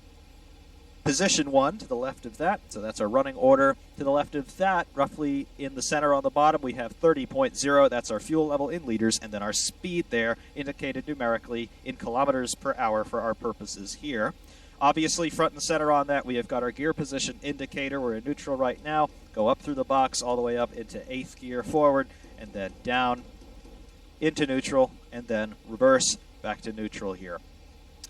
position 1 to the left of that. So that's our running order. To the left of that, roughly in the center on the bottom, we have 30.0. That's our fuel level in liters. And then our speed there indicated numerically in kilometers per hour for our purposes here. Obviously, front and center on that, we have got our gear position indicator. We're in neutral right now. Go up through the box all the way up into 8th gear forward, and then down into neutral, and then reverse back to neutral here.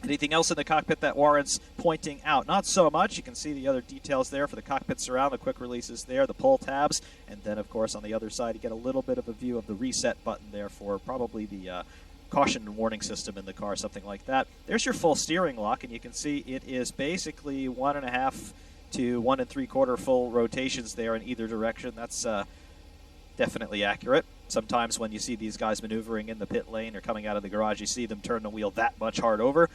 Anything else in the cockpit that warrants pointing out? Not so much. You can see the other details there for the cockpit surround, the quick releases there, the pull tabs, and then, of course, on the other side, you get a little bit of a view of the reset button there for probably the caution and warning system in the car, something like that. There's your full steering lock, and you can see it is basically 1.5 to 1 3/4 full rotations there in either direction. That's definitely accurate. Sometimes when you see these guys maneuvering in the pit lane or coming out of the garage, you see them turn the wheel that much hard over.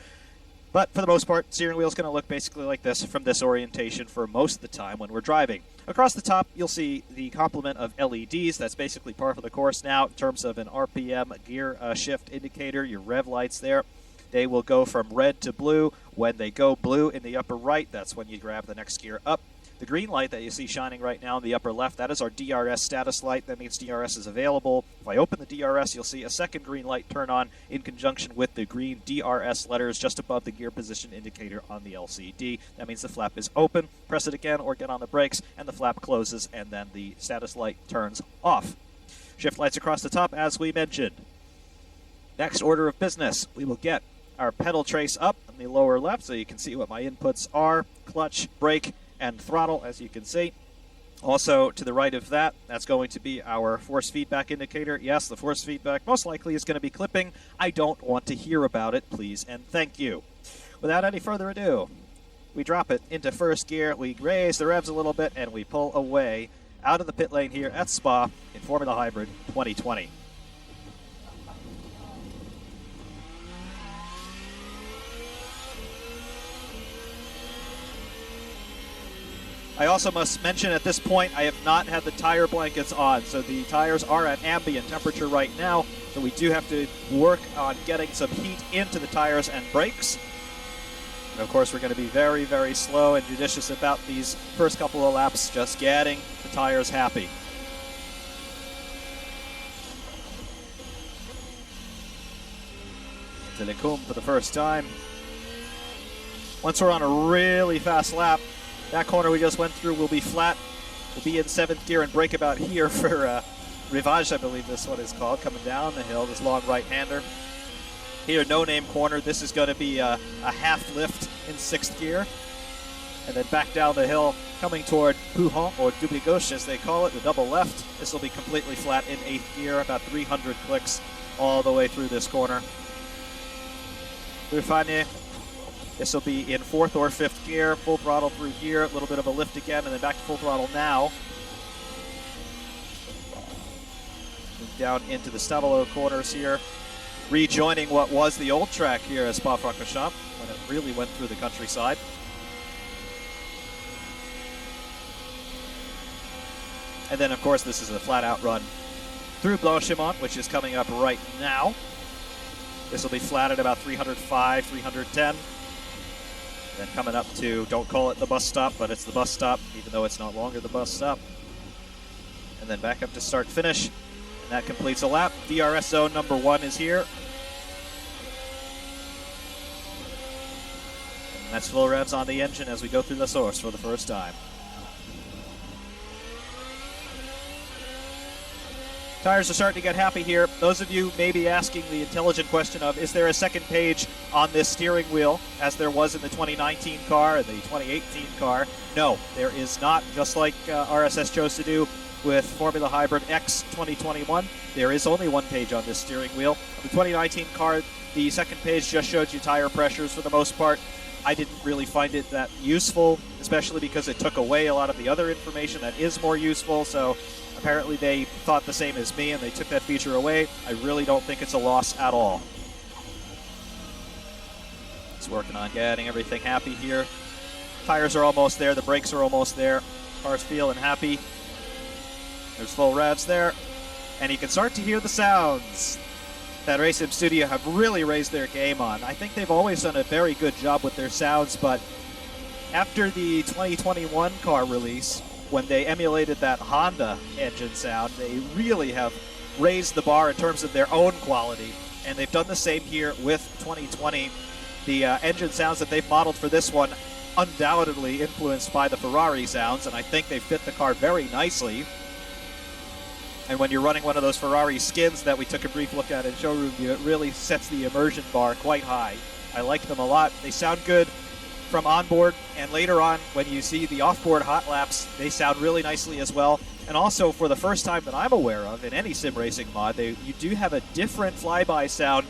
But for the most part, steering wheel is going to look basically like this from this orientation for most of the time when we're driving. Across the top, you'll see the complement of LEDs. That's basically par for the course now in terms of an RPM gear shift indicator, your rev lights there. They will go from red to blue. When they go blue in the upper right, that's when you grab the next gear up. The green light that you see shining right now in the upper left, that is our DRS status light. That means DRS is available. If I open the DRS, you'll see a second green light turn on in conjunction with the green DRS letters just above the gear position indicator on the LCD. That means the flap is open. Press it again or get on the brakes, and the flap closes, and then the status light turns off. Shift lights across the top, as we mentioned. Next order of business, we will get our pedal trace up in the lower left so you can see what my inputs are. Clutch, brake, and throttle, as you can see. Also, to the right of that, that's going to be our force feedback indicator. Yes, the force feedback most likely is going to be clipping. I don't want to hear about it, please and thank you. Without any further ado, we drop it into first gear, we raise the revs a little bit, and we pull away out of the pit lane here at Spa in Formula Hybrid 2020. I also must mention at this point, I have not had the tire blankets on, so the tires are at ambient temperature right now, so we do have to work on getting some heat into the tires and brakes. And of course, we're going to be very, very slow and judicious about these first couple of laps, just getting the tires happy. To Lecombe for the first time. Once we're on a really fast lap, that corner we just went through will be flat. We'll be in 7th gear and brake about here for Rivage, I believe this one is called, coming down the hill, this long right-hander. Here, no-name corner. This is going to be a half lift in 6th gear. And then back down the hill, coming toward Pouhon, or double gauche as they call it, the double left. This will be completely flat in 8th gear, about 300 clicks all the way through this corner. Ruffagné. This will be in 4th or 5th gear, full throttle through here, a little bit of a lift again, and then back to full throttle now. Move down into the Stavelot corners here, rejoining what was the old track here at Spa-Francorchamps when it really went through the countryside. And then, of course, this is a flat-out run through Blanchimont, which is coming up right now. This will be flat at about 305, 310. Then coming up to, don't call it the bus stop, but it's the bus stop, even though it's no longer the bus stop. And then back up to start finish. And that completes a lap. DRS zone number 1 is here. And that's full revs on the engine as we go through the source for the first time. Tires are starting to get happy here. Those of you may be asking the intelligent question of, is there a second page on this steering wheel as there was in the 2019 car and the 2018 car? No, there is not. Just like RSS chose to do with Formula Hybrid X 2021, there is only one page on this steering wheel. The 2019 car, the second page just showed you tire pressures for the most part. I didn't really find it that useful, especially because it took away a lot of the other information that is more useful, so apparently they thought the same as me and they took that feature away. I really don't think it's a loss at all. It's working on getting everything happy here. Tires are almost there, the brakes are almost there. Car's feeling happy. There's full revs there. And you can start to hear the sounds that Racing Studio have really raised their game on. I think they've always done a very good job with their sounds, but after the 2021 car release, when they emulated that Honda engine sound, they really have raised the bar in terms of their own quality. And they've done the same here with 2020. The engine sounds that they've modeled for this one, undoubtedly influenced by the Ferrari sounds, and I think they fit the car very nicely. And when you're running one of those Ferrari skins that we took a brief look at in showroom view, it really sets the immersion bar quite high. I like them a lot. They sound good from onboard, and later on when you see the offboard hot laps, they sound really nicely as well. And also, for the first time that I'm aware of in any sim racing mod, you do have a different flyby sound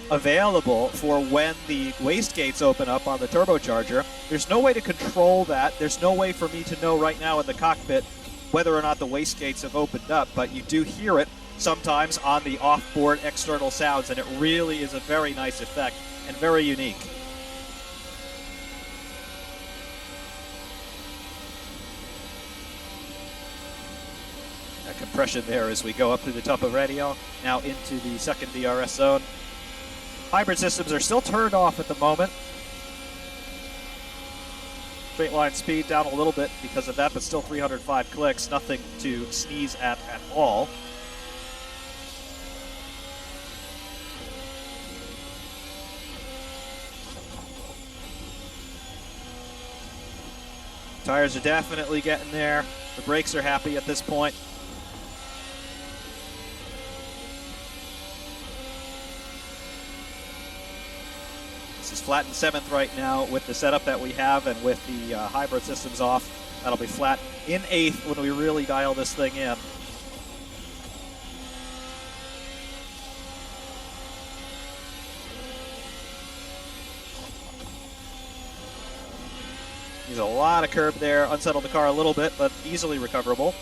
available for when the wastegates open up on the turbocharger. There's no way to control that. There's no way for me to know right now in the cockpit whether or not the wastegates have opened up, but you do hear it sometimes on the offboard external sounds, and it really is a very nice effect and very unique. That compression there as we go up through the top of Radiator, now into the second DRS zone. Hybrid systems are still turned off at the moment. Straight line speed down a little bit because of that, but still 305 clicks, nothing to sneeze at all. Tires are definitely getting there. The brakes are happy at this point. This is flat in 7th right now with the setup that we have, and with the hybrid systems off, that'll be flat in 8th when we really dial this thing in. Use a lot of curb there, unsettled the car a little bit, but easily recoverable.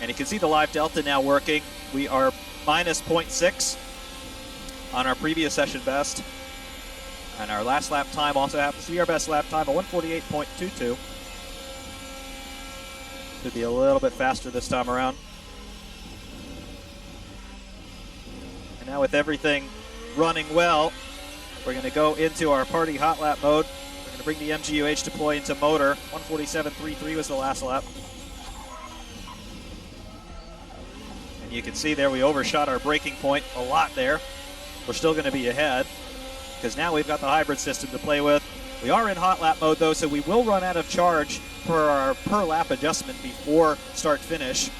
And you can see the live delta now working. We are minus 0.6 on our previous session best. And our last lap time also happens to be our best lap time, a 1:48.22. Should be a little bit faster this time around. And now with everything running well, we're going to go into our party hot lap mode. We're going to bring the MGU-H deploy into motor. 1:47.33 was the last lap. And you can see there we overshot our braking point a lot there. We're still going to be ahead because now we've got the hybrid system to play with. We are in hot lap mode though, so we will run out of charge for our per lap adjustment before start finish.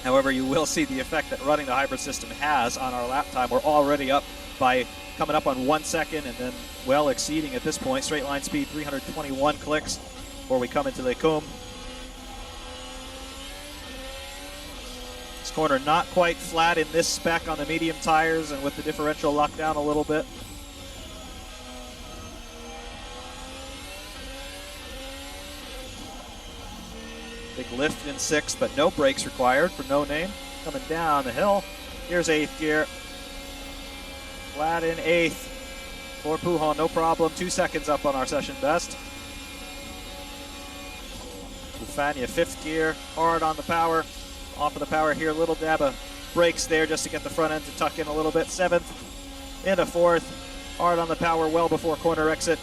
However, you will see the effect that running the hybrid system has on our lap time. We're already up by coming up on 1 second and then well exceeding at this point. Straight line speed 321 clicks before we come into Les Combes. This corner not quite flat in this spec on the medium tires and with the differential locked down a little bit. Big lift in 6th, but no brakes required for No Name. Coming down the hill. Here's 8th gear. Flat in 8th. For Pujon, no problem. 2 seconds up on our session best. Ufania, 5th gear. Hard on the power. Off of the power here. Little dab of brakes there just to get the front end to tuck in a little bit. 7th into 4th. Hard on the power well before corner exit.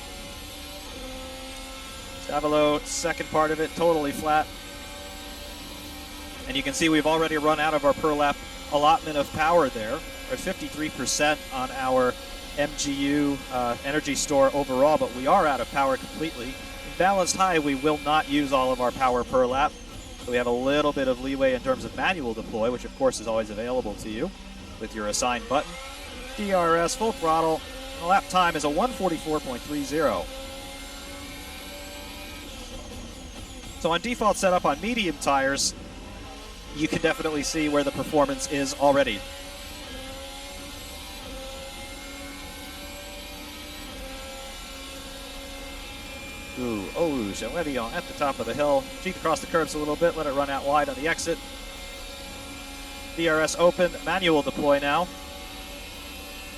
Davilo, second part of it, totally flat. And you can see we've already run out of our per lap allotment of power there. We're at 53% on our MGU energy store overall, but we are out of power completely. In balanced high, we will not use all of our power per lap. So we have a little bit of leeway in terms of manual deploy, which of course is always available to you with your assigned button. DRS, full throttle. The lap time is a 1:44.30. So on default setup on medium tires, you can definitely see where the performance is already. Jean-Lévillon at the top of the hill. Cheat across the curbs a little bit, let it run out wide on the exit. DRS open, manual deploy now.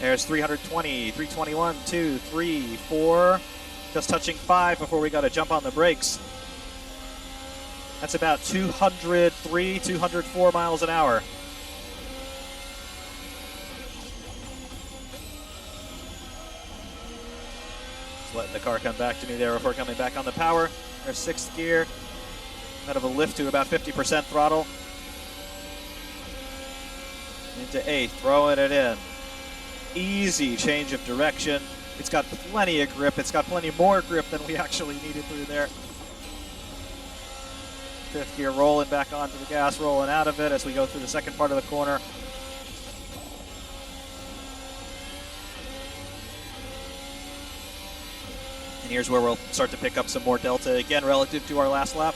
There's 320, 321, 2, 3, 4. Just touching 5 before we got to jump on the brakes. That's about 203, 204 miles an hour. Just letting the car come back to me there before coming back on the power. There's 6th gear. Out of a lift to about 50% throttle. Into 8th, throwing it in. Easy change of direction. It's got plenty of grip. It's got plenty more grip than we actually needed through there. 5th gear rolling back onto the gas, rolling out of it as we go through the second part of the corner. And here's where we'll start to pick up some more delta again relative to our last lap.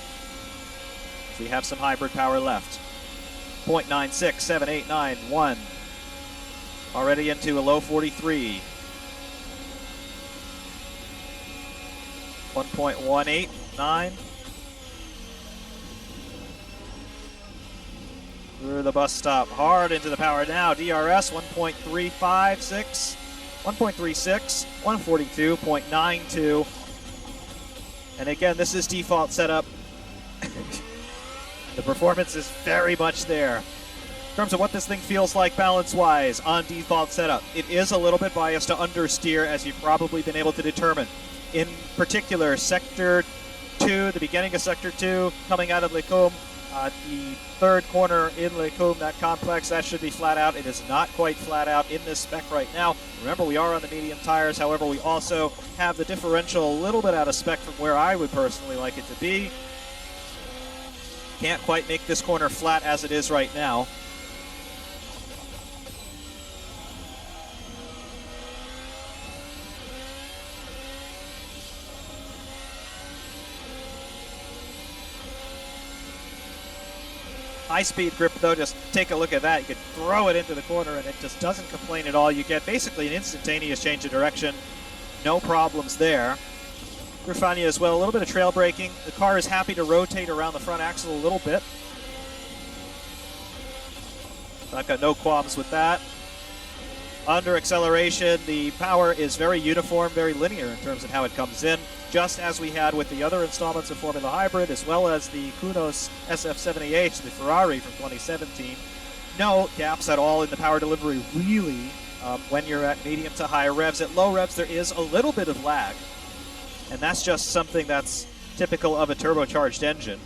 We have some hybrid power left. 0.96, 7, 8, 9, 1. Already into a low 43. 1.189. Through the bus stop, hard into the power now. DRS 1.356, 1.36, 142.92. And again, this is default setup. The performance is very much there. In terms of what this thing feels like balance-wise on default setup, it is a little bit biased to understeer, as you've probably been able to determine. In particular, Sector 2, the beginning of Sector 2, coming out of Les Combes, the third corner in Les Combes, that complex, that should be flat out. It is not quite flat out in this spec right now. Remember, we are on the medium tires. However, we also have the differential a little bit out of spec from where I would personally like it to be. Can't quite make this corner flat as it is right now. High-speed grip, though, just take a look at that. You can throw it into the corner, and it just doesn't complain at all. You get basically an instantaneous change of direction. No problems there. Grifania as well, a little bit of trail braking. The car is happy to rotate around the front axle a little bit. I've got no qualms with that. Under acceleration, the power is very uniform, very linear in terms of how it comes in, just as we had with the other installments of Formula Hybrid, as well as the Kunos SF70H, the Ferrari from 2017. No gaps at all in the power delivery, really, when you're at medium to high revs. At low revs, there is a little bit of lag, and that's just something that's typical of a turbocharged engine.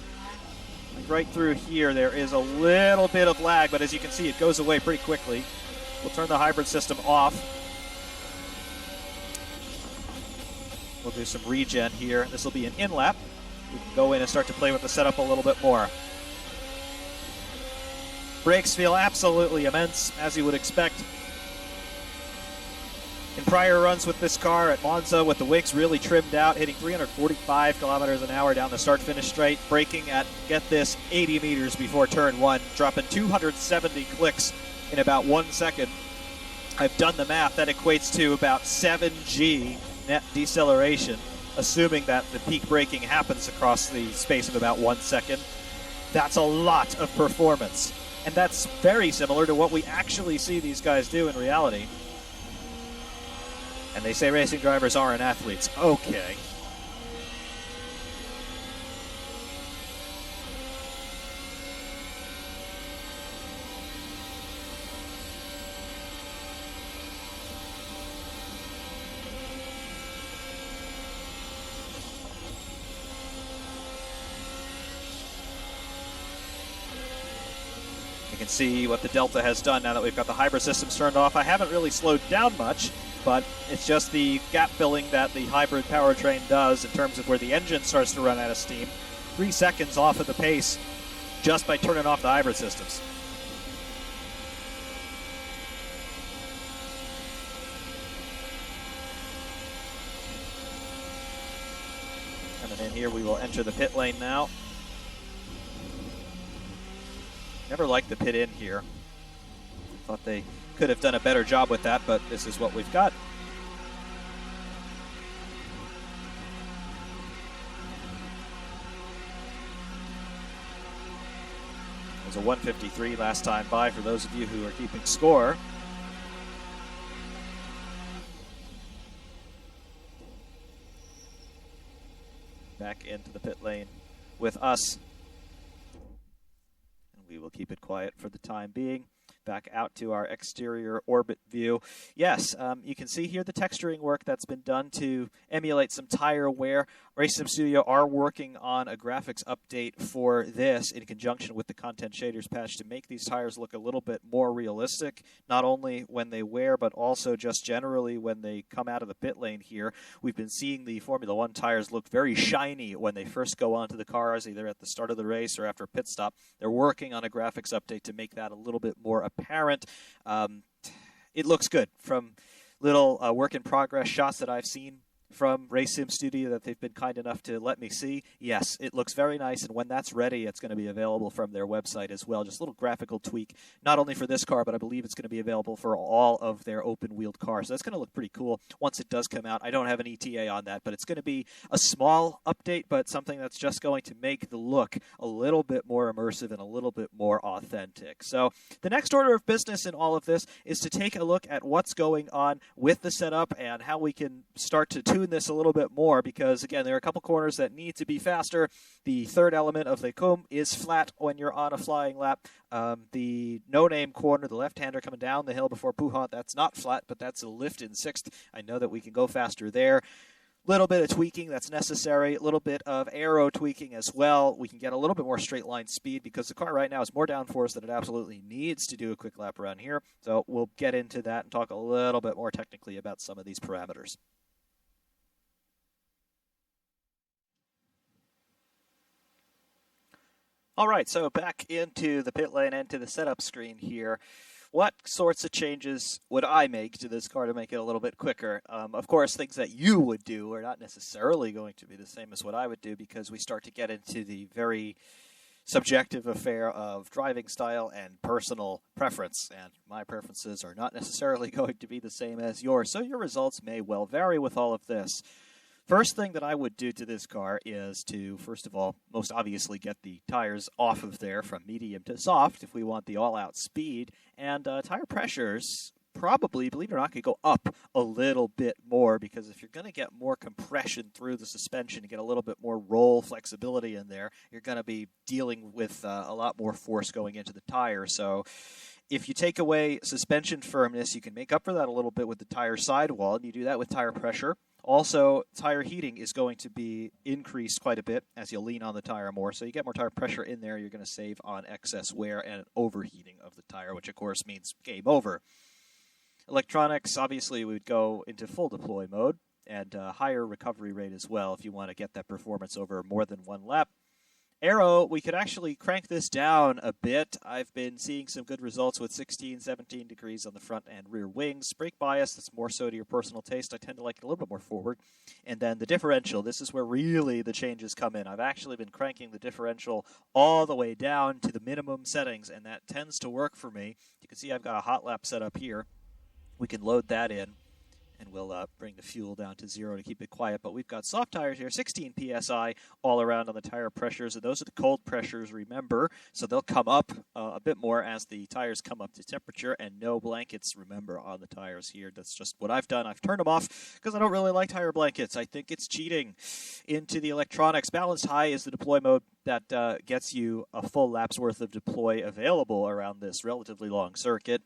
Like right through here, there is a little bit of lag, but as you can see, it goes away pretty quickly. We'll turn the hybrid system off. We'll do some regen here. This will be an in-lap. We can go in and start to play with the setup a little bit more. Brakes feel absolutely immense, as you would expect. In prior runs with this car at Monza, with the wicks really trimmed out, hitting 345 kilometers an hour down the start-finish straight, braking at, get this, 80 meters before turn 1, dropping 270 clicks in about 1 second. I've done the math. That equates to about 7G net deceleration, assuming that the peak braking happens across the space of about 1 second. That's a lot of performance. And that's very similar to what we actually see these guys do in reality. And they say racing drivers aren't athletes. Okay. You can see what the Delta has done now that we've got the hybrid systems turned off. I haven't really slowed down much, but it's just the gap filling that the hybrid powertrain does in terms of where the engine starts to run out of steam. 3 seconds off of the pace just by turning off the hybrid systems. Coming in here, we will enter the pit lane now. Never liked the pit in here. Thought they could have done a better job with that, but this is what we've got. It was a 153 last time by for those of you who are keeping score. Back into the pit lane with us. We will keep it quiet for the time being. Back out to our exterior orbit view. Yes, you can see here the texturing work that's been done to emulate some tire wear. Race Sim Studio are working on a graphics update for this in conjunction with the Content Shaders patch to make these tires look a little bit more realistic, not only when they wear, but also just generally when they come out of the pit lane here. We've been seeing the Formula One tires look very shiny when they first go onto the cars, either at the start of the race or after a pit stop. They're working on a graphics update to make that a little bit more apparent. It looks good from little work in progress shots that I've seen from Race Sim Studio that they've been kind enough to let me see. Yes, it looks very nice, and when that's ready, it's going to be available from their website as well. Just a little graphical tweak, not only for this car, but I believe it's going to be available for all of their open-wheeled cars. So that's going to look pretty cool once it does come out. I don't have an ETA on that, but it's going to be a small update, but something that's just going to make the look a little bit more immersive and a little bit more authentic. So the next order of business in all of this is to take a look at what's going on with the setup and how we can start to tune this a little bit more, because again, there are a couple corners that need to be faster. The third element of the comb is flat when you're on a flying lap. The no-name corner, the left-hander coming down the hill before Puhant, that's not flat, but that's a lift in sixth. I know that we can go faster there. Little bit of tweaking that's necessary, a little bit of aero tweaking as well. We can get a little bit more straight line speed because the car right now is more downforce than it absolutely needs to do a quick lap around here. So we'll get into that and talk a little bit more technically about some of these parameters. All right, so back into the pit lane and to the setup screen here. What sorts of changes would I make to this car to make it a little bit quicker? Of course, things that you would do are not necessarily going to be the same as what I would do, because we start to get into the very subjective affair of driving style and personal preference, and my preferences are not necessarily going to be the same as yours, so your results may well vary with all of this. First thing that I would do to this car is to, first of all, most obviously get the tires off of there from medium to soft if we want the all-out speed, and tire pressures probably, believe it or not, could go up a little bit more, because if you're going to get more compression through the suspension and get a little bit more roll flexibility in there, you're going to be dealing with a lot more force going into the tire. So if you take away suspension firmness, you can make up for that a little bit with the tire sidewall, and you do that with tire pressure. Also, tire heating is going to be increased quite a bit as you lean on the tire more. So you get more tire pressure in there, you're going to save on excess wear and overheating of the tire, which of course means game over. Electronics, obviously, we would go into full deploy mode and higher recovery rate as well if you want to get that performance over more than one lap. Aero, we could actually crank this down a bit. I've been seeing some good results with 16, 17 degrees on the front and rear wings. Brake bias, that's more so to your personal taste. I tend to like it a little bit more forward. And then the differential, this is where really the changes come in. I've actually been cranking the differential all the way down to the minimum settings, and that tends to work for me. You can see I've got a hot lap set up here. We can load that in, and we'll bring the fuel down to 0 to keep it quiet. But we've got soft tires here, 16 PSI all around on the tire pressures, and those are the cold pressures, remember. So they'll come up a bit more as the tires come up to temperature, and no blankets, remember, on the tires here. That's just what I've done. I've turned them off because I don't really like tire blankets. I think it's cheating. Into the electronics, balanced high is the deploy mode that gets you a full lap's worth of deploy available around this relatively long circuit.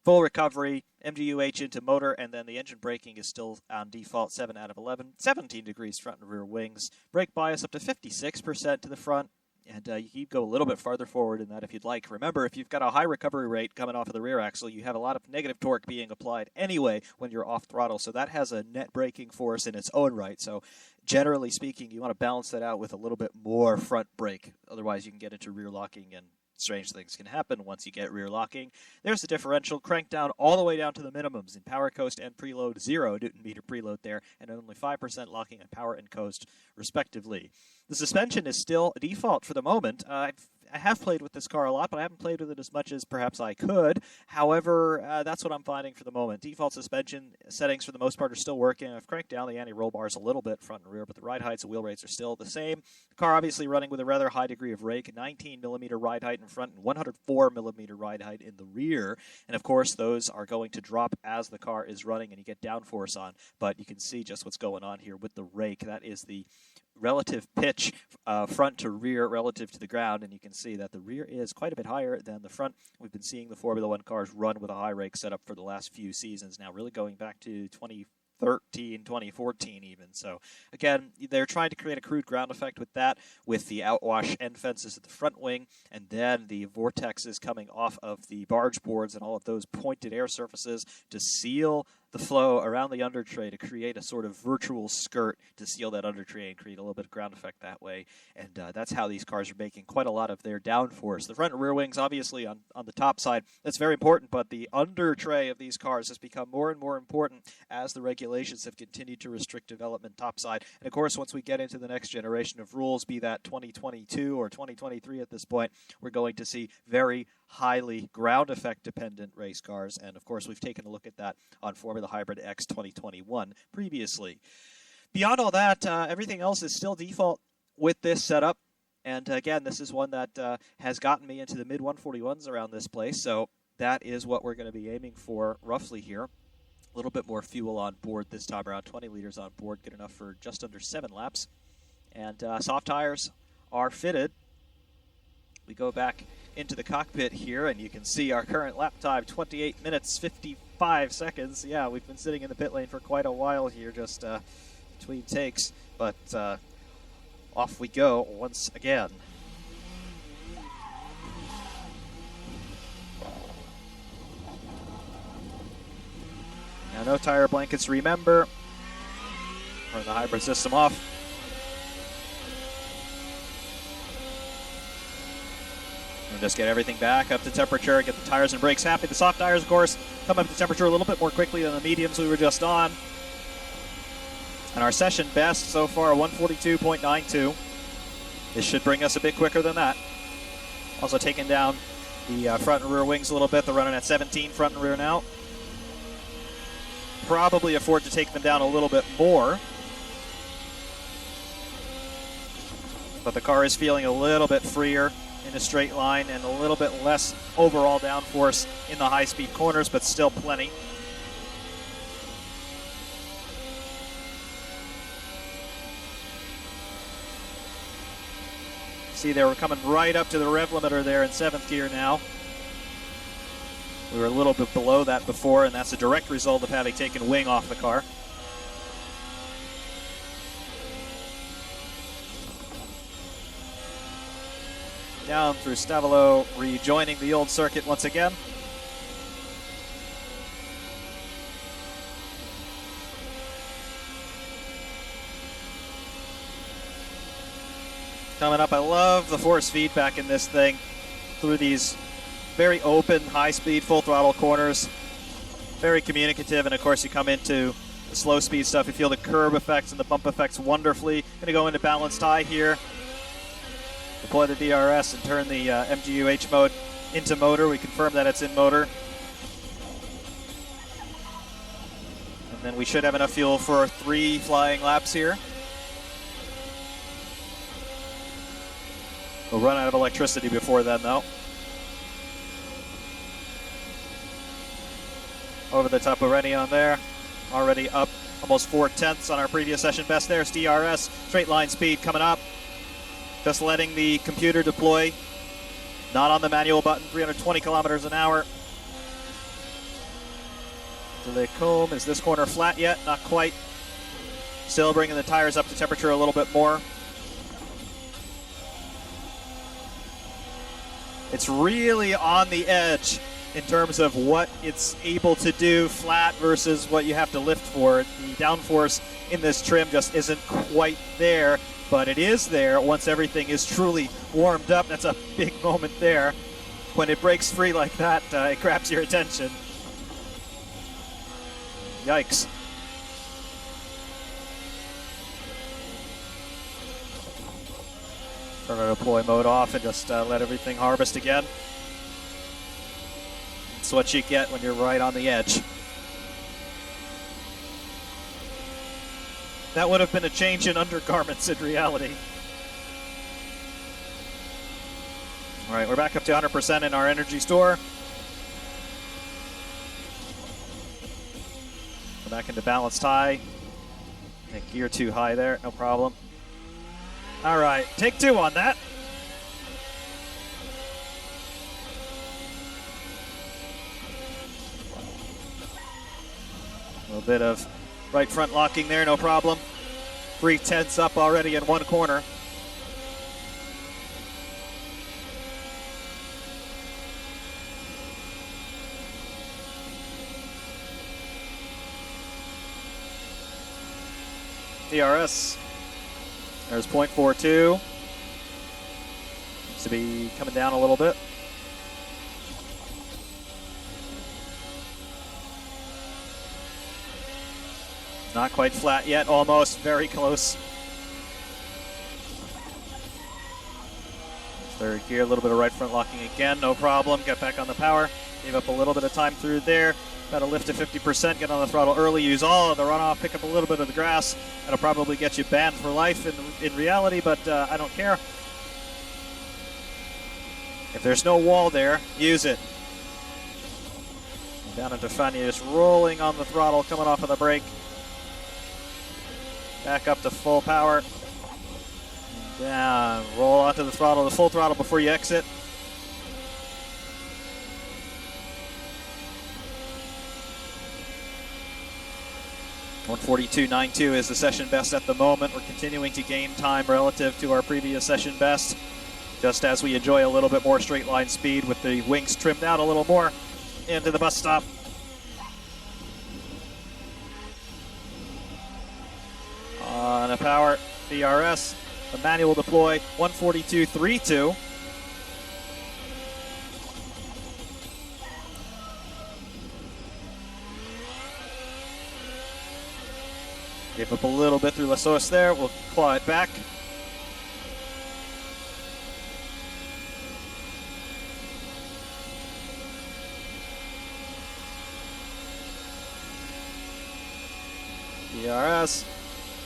Full recovery, MGU-H into motor, and then the engine braking is still on default 7 out of 11. 17 degrees front and rear wings. Brake bias up to 56% to the front, and you can go a little bit farther forward in that if you'd like. Remember, if you've got a high recovery rate coming off of the rear axle, you have a lot of negative torque being applied anyway when you're off throttle, so that has a net braking force in its own right. So generally speaking, you want to balance that out with a little bit more front brake. Otherwise, you can get into rear locking, and strange things can happen once you get rear locking. There's the differential, cranked down all the way down to the minimums in power, coast, and preload. 0 Newton-meter preload there, and only 5% locking on power and coast, respectively. The suspension is still a default for the moment. I have played with this car a lot, but I haven't played with it as much as perhaps I could. However, that's what I'm finding for the moment. Default suspension settings, for the most part, are still working. I've cranked down the anti-roll bars a little bit, front and rear, but the ride heights and wheel rates are still the same. The car obviously running with a rather high degree of rake, 19mm ride height in front and 104mm ride height in the rear. And, of course, those are going to drop as the car is running and you get downforce on. But you can see just what's going on here with the rake. That is the relative pitch front to rear relative to the ground, and you can see that the rear is quite a bit higher than the front. We've been seeing the Formula One cars run with a high rake setup for the last few seasons now, really going back to 2013, 2014 even. So again, they're trying to create a crude ground effect with that, with the outwash end fences at the front wing, and then the vortexes coming off of the barge boards and all of those pointed air surfaces to seal the flow around the under tray, to create a sort of virtual skirt to seal that under tray and create a little bit of ground effect that way. And that's how these cars are making quite a lot of their downforce. The front and rear wings, obviously, on the top side, that's very important, but the under tray of these cars has become more and more important as the regulations have continued to restrict development topside. And, of course, once we get into the next generation of rules, be that 2022 or 2023 at this point, we're going to see very highly ground effect dependent race cars. And, of course, we've taken a look at that on Formula Hybrid X 2021 previously. Beyond all that, everything else is still default with this setup. And again, this is one that has gotten me into the mid 141s around this place. So that is what we're going to be aiming for roughly here. A little bit more fuel on board this time around, 20 liters on board, good enough for just under 7 laps. And soft tires are fitted. We go back into the cockpit here, and you can see our current lap time, 28 minutes, 55 seconds. Yeah, we've been sitting in the pit lane for quite a while here, just between takes. But off we go once again. Now, no tire blankets, remember. Turn the hybrid system off. And just get everything back up to temperature, get the tires and brakes happy. The soft tires, of course, come up to temperature a little bit more quickly than the mediums we were just on. And our session best so far, 142.92. This should bring us a bit quicker than that. Also taking down the front and rear wings a little bit. They're running at 17 front and rear now. Probably afford to take them down a little bit more. But the car is feeling a little bit freer in a straight line and a little bit less overall downforce in the high-speed corners, but still plenty. See, they were coming right up to the rev limiter there in 7th gear now. We were a little bit below that before, and that's a direct result of having taken wing off the car. Down through Stavolo, rejoining the old circuit once again. Coming up, I love the force feedback in this thing through these very open, high-speed, full-throttle corners. Very communicative, and of course you come into the slow-speed stuff. You feel the curb effects and the bump effects wonderfully. Going to go into balanced high here. Deploy the DRS and turn the Mgu H mode into motor. We confirm that it's in motor. And then we should have enough fuel for 3 flying laps here. We'll run out of electricity before then, though. Over the top of Renion there. Already up almost 4/10 on our previous session best. There's DRS. Straight line speed coming up. Just letting the computer deploy. Not on the manual button. 320 kilometers an hour. Delay comb. Is this corner flat yet? Not quite. Still bringing the tires up to temperature a little bit more. It's really on the edge in terms of what it's able to do flat versus what you have to lift for. The downforce in this trim just isn't quite there, but it is there once everything is truly warmed up. That's a big moment there. When it breaks free like that, it grabs your attention. Yikes. Turn our deploy mode off and just let everything harvest again. That's what you get when you're right on the edge. That would have been a change in undergarments in reality. All right, we're back up to 100% in our energy store. We're back into balanced high. Gear 2 high there, no problem. All right, take 2 on that. A little bit of right front locking there, no problem. 3/10 up already in one corner. DRS. There's 0.42. Seems to be coming down a little bit. Not quite flat yet, almost, very close. 3rd gear, a little bit of right front locking again, no problem. Get back on the power. Gave up a little bit of time through there. Got to lift to 50%, get on the throttle early, use all of the runoff, pick up a little bit of the grass. That'll probably get you banned for life in reality, but I don't care. If there's no wall there, use it. Down into Fanius, rolling on the throttle, coming off of the brake. Back up to full power. Down, roll onto the throttle, the full throttle before you exit. .142.92 is the session best at the moment. We're continuing to gain time relative to our previous session best, just as we enjoy a little bit more straight line speed with the wings trimmed out a little more into the bus stop. On a power, DRS, the manual deploy, 142.32. Gave up a little bit through La Source there. We'll claw it back. DRS.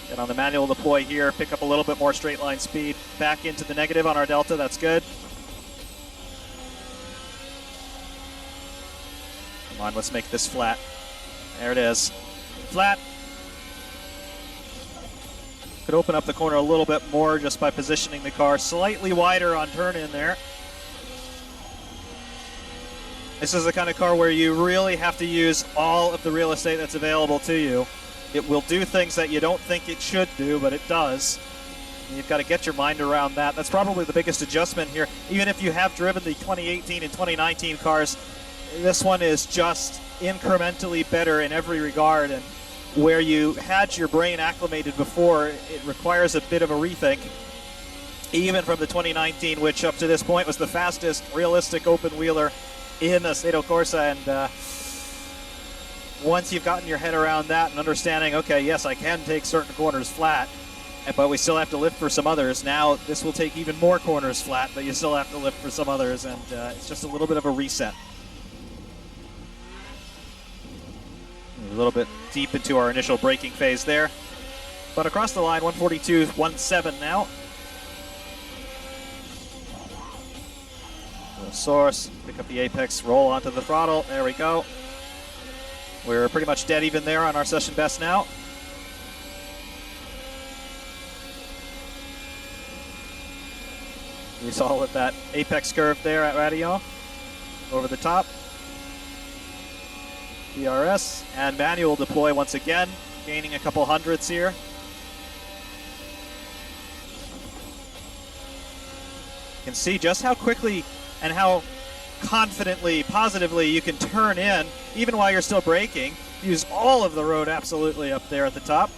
Get on the manual deploy here, pick up a little bit more straight line speed. Back into the negative on our delta, that's good. Come on, let's make this flat. There it is. Flat. Could open up the corner a little bit more just by positioning the car slightly wider on turn in there. This is the kind of car where you really have to use all of the real estate that's available to you. It will do things that you don't think it should do, but it does. And you've got to get your mind around that. That's probably the biggest adjustment here. Even if you have driven the 2018 and 2019 cars, this one is just incrementally better in every regard. And where you had your brain acclimated before, it requires a bit of a rethink. Even from the 2019, which up to this point was the fastest realistic open wheeler in Assetto Corsa, and once you've gotten your head around that and understanding, okay, yes, I can take certain corners flat, but we still have to lift for some others. Now this will take even more corners flat, but you still have to lift for some others, and it's just a little bit of a reset. A little bit deep into our initial braking phase there, but across the line, 142.17 now. Source, pick up the apex, roll onto the throttle. There we go. We're pretty much dead even there on our session best now. You saw with that apex curve there at Radiator. Over the top. DRS and manual deploy once again, gaining a couple hundredths here. You can see just how quickly and how confidently, positively you can turn in, even while you're still braking. Use all of the road absolutely up there at the top.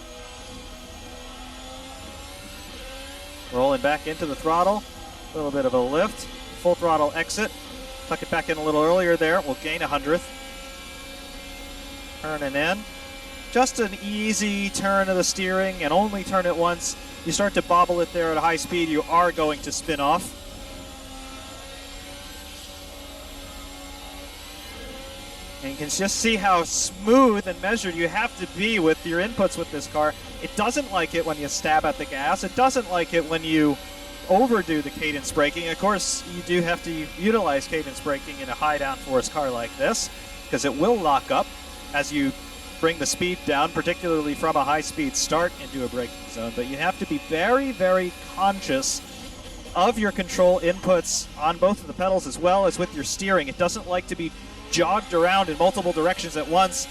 Rolling back into the throttle. A little bit of a lift. Full throttle exit. Tuck it back in a little earlier there. We'll gain a hundredth. Turning in. Just an easy turn of the steering, and only turn it once. You start to bobble it there at a high speed, you are going to spin off. And you can just see how smooth and measured you have to be with your inputs with this car. It doesn't like it when you stab at the gas. It doesn't like it when you overdo the cadence braking. Of course, you do have to utilize cadence braking in a high downforce car like this, because it will lock up as you bring the speed down, particularly from a high-speed start into a braking zone. But you have to be very, very conscious of your control inputs on both of the pedals as well as with your steering. It doesn't like to be jogged around in multiple directions at once.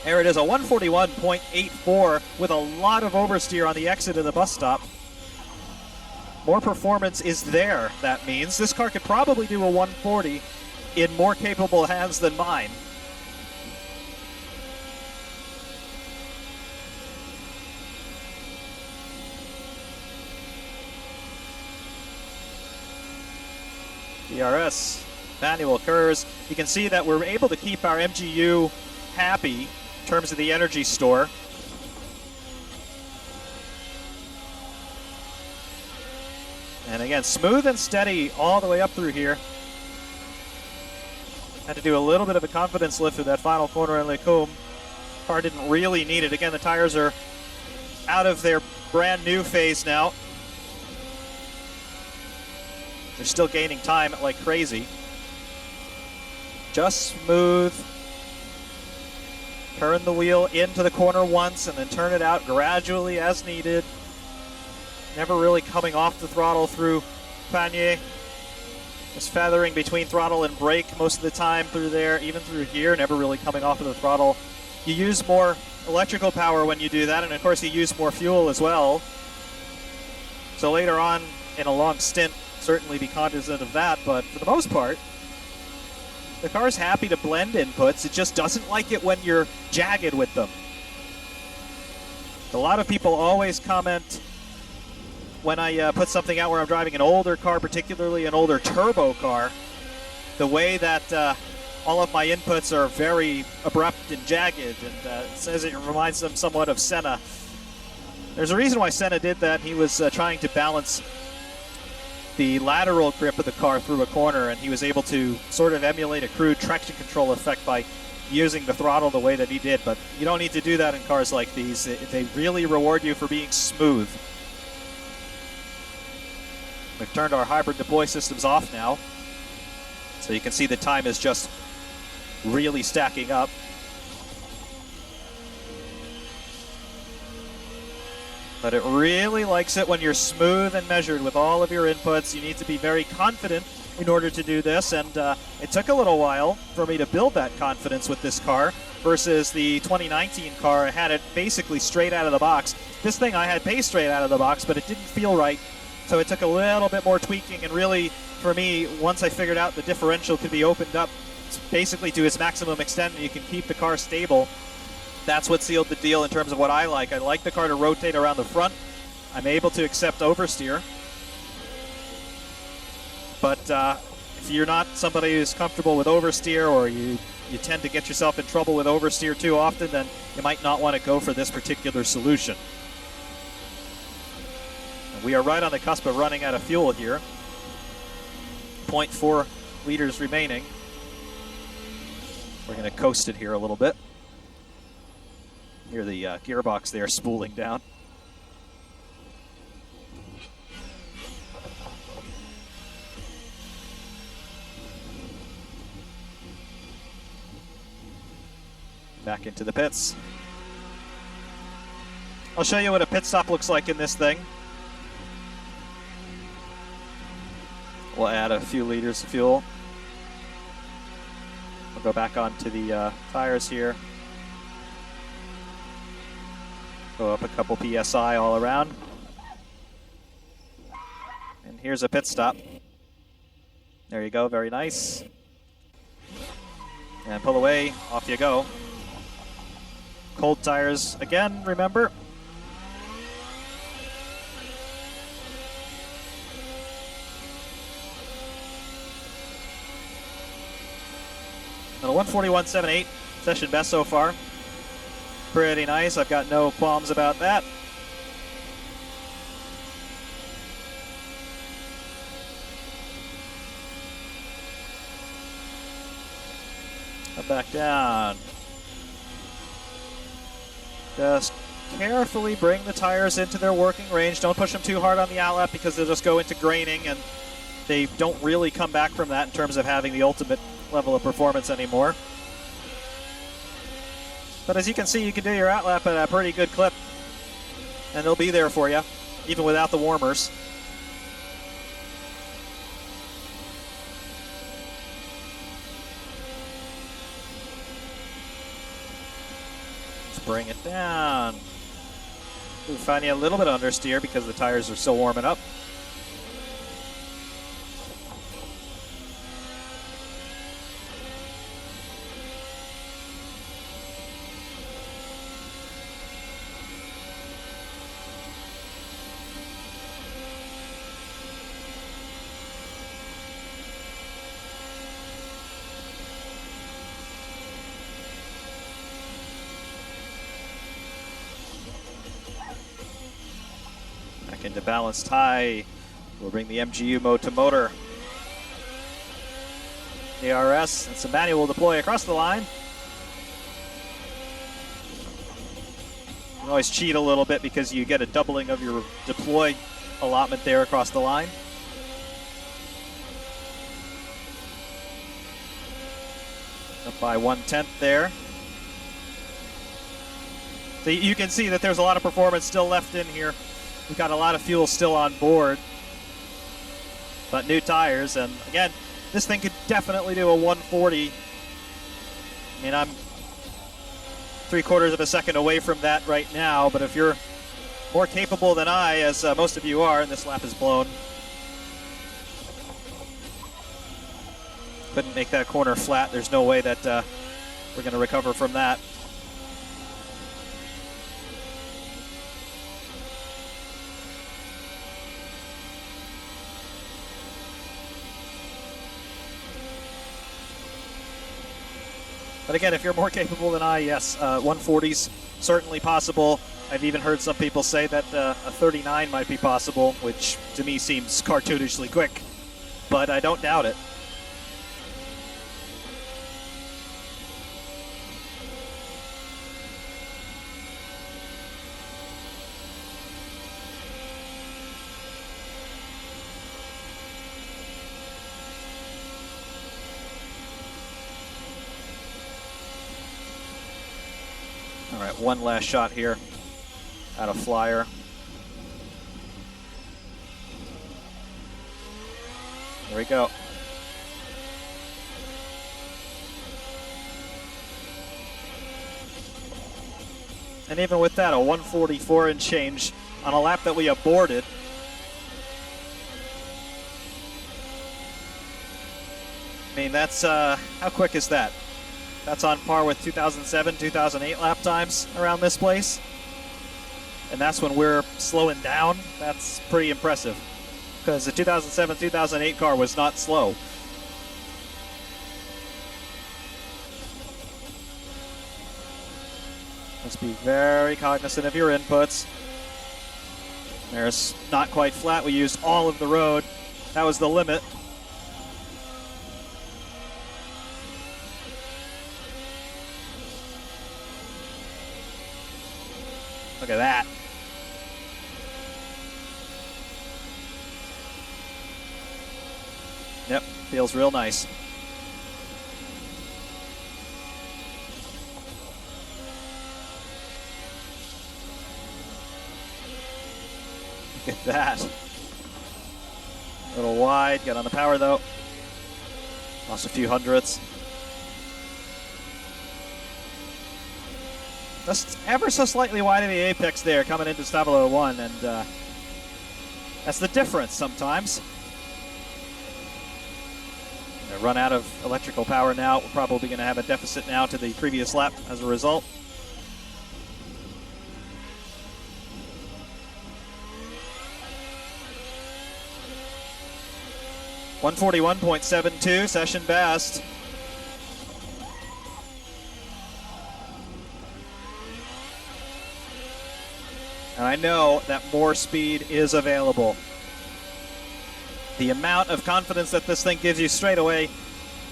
There it is, a 141.84 with a lot of oversteer on the exit of the bus stop. More performance is there, that means. This car could probably do a 140 in more capable hands than mine. DRS, manual curves. You can see that we're able to keep our MGU happy in terms of the energy store. And again, smooth and steady all the way up through here. Had to do a little bit of a confidence lift through that final corner in Lecombe. Car didn't really need it. Again, the tires are out of their brand new phase now. They're still gaining time like crazy. Just smooth. Turn the wheel into the corner once and then turn it out gradually as needed. Never really coming off the throttle through Panier. Just feathering between throttle and brake most of the time through there, even through here, never really coming off of the throttle. You use more electrical power when you do that, and of course you use more fuel as well. So later on in a long stint, certainly be cognizant of that, but for the most part, the car's happy to blend inputs. It just doesn't like it when you're jagged with them. A lot of people always comment when I put something out where I'm driving an older car, particularly an older turbo car, the way that all of my inputs are very abrupt and jagged, and it says it reminds them somewhat of Senna. There's a reason why Senna did that. He was trying to balance the lateral grip of the car through a corner, and he was able to sort of emulate a crude traction control effect by using the throttle the way that he did, but you don't need to do that in cars like these. They really reward you for being smooth. We've turned our hybrid deploy systems off now, so you can see the time is just really stacking up. But it really likes it when you're smooth and measured with all of your inputs. You need to be very confident in order to do this, and it took a little while for me to build that confidence with this car versus the 2019 car. I had it basically straight out of the box. This thing I had pace straight out of the box, but it didn't feel right, so it took a little bit more tweaking, and really, for me, once I figured out the differential could be opened up basically to its maximum extent and you can keep the car stable, that's what sealed the deal in terms of what I like. I like the car to rotate around the front. I'm able to accept oversteer. But if you're not somebody who's comfortable with oversteer, or you tend to get yourself in trouble with oversteer too often, then you might not want to go for this particular solution. We are right on the cusp of running out of fuel here. 0.4 liters remaining. We're going to coast it here a little bit. Hear the gearbox there spooling down. Back into the pits. I'll show you what a pit stop looks like in this thing. We'll add a few liters of fuel. We'll go back onto the tires here. Go up a couple PSI all around. And here's a pit stop. There you go, very nice. And pull away, off you go. Cold tires again, remember. And a 141.78, session best so far. Pretty nice, I've got no qualms about that. Come back down. Just carefully bring the tires into their working range. Don't push them too hard on the outlap because they'll just go into graining, and they don't really come back from that in terms of having the ultimate level of performance anymore. But as you can see, you can do your outlap at a pretty good clip, and they'll be there for you, even without the warmers. Let's bring it down. We're finding a little bit of understeer because the tires are still warming up. Into balanced high. We'll bring the MGU mode to motor. DRS and some manual deploy across the line. You can always cheat a little bit because you get a doubling of your deploy allotment there across the line. Up by 1/10 there. So you can see that there's a lot of performance still left in here. We've got a lot of fuel still on board, but new tires, and again, this thing could definitely do a 140. I mean, I'm 3/4 of a second away from that right now, but if you're more capable than I, as most of you are, and this lap is blown, couldn't make that corner flat. There's no way that we're going to recover from that. But again, if you're more capable than I, yes, 140's certainly possible. I've even heard some people say that a 39 might be possible, which to me seems cartoonishly quick, but I don't doubt it. All right, one last shot here out of Flyer. There we go. And even with that, a 144 and change on a lap that we aborted. I mean, that's, how quick is that? That's on par with 2007, 2008 lap times around this place. And that's when we're slowing down. That's pretty impressive. Because the 2007, 2008 car was not slow. Must be very cognizant of your inputs. There's not quite flat. We used all of the road. That was the limit. Look at that. Yep, feels real nice. Look at that. A little wide, got on the power though. Lost a few hundredths. Just ever so slightly wide of the apex there coming into Stabilo 1, and that's the difference sometimes. Gonna run out of electrical power now. We're probably going to have a deficit now to the previous lap as a result. .141.72, session best. And I know that more speed is available. The amount of confidence that this thing gives you straight away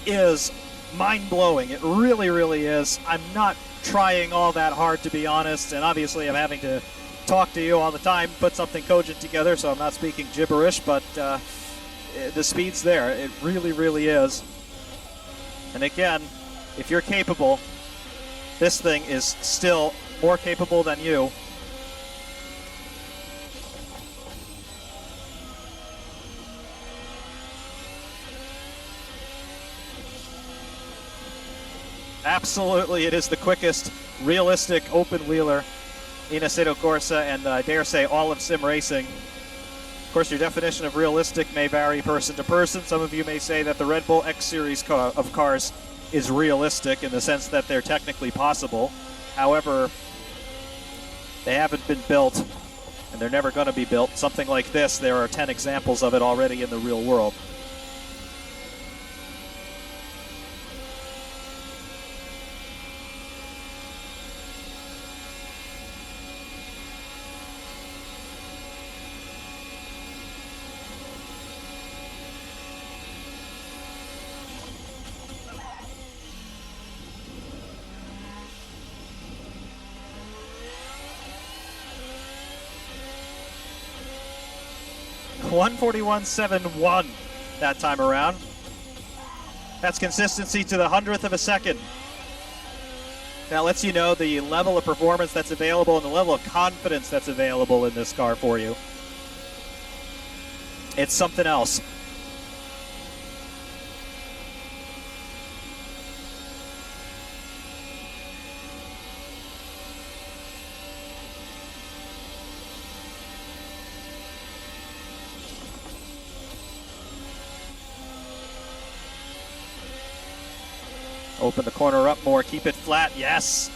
is mind-blowing. It really, really is. I'm not trying all that hard, to be honest, and obviously I'm having to talk to you all the time, put something cogent together, so I'm not speaking gibberish, but the speed's there. It really, really is. And again, if you're capable, this thing is still more capable than you. Absolutely, it is the quickest, realistic open-wheeler in Assetto Corsa, and I dare say all of sim racing. Of course, your definition of realistic may vary person to person. Some of you may say that the Red Bull X Series of cars is realistic in the sense that they're technically possible. However, they haven't been built, and they're never going to be built. Something like this, there are 10 examples of it already in the real world. .141.71 that time around. That's consistency to the 100th of a second. That lets you know the level of performance that's available and the level of confidence that's available in this car for you. It's something else. Open the corner up more, keep it flat, yes.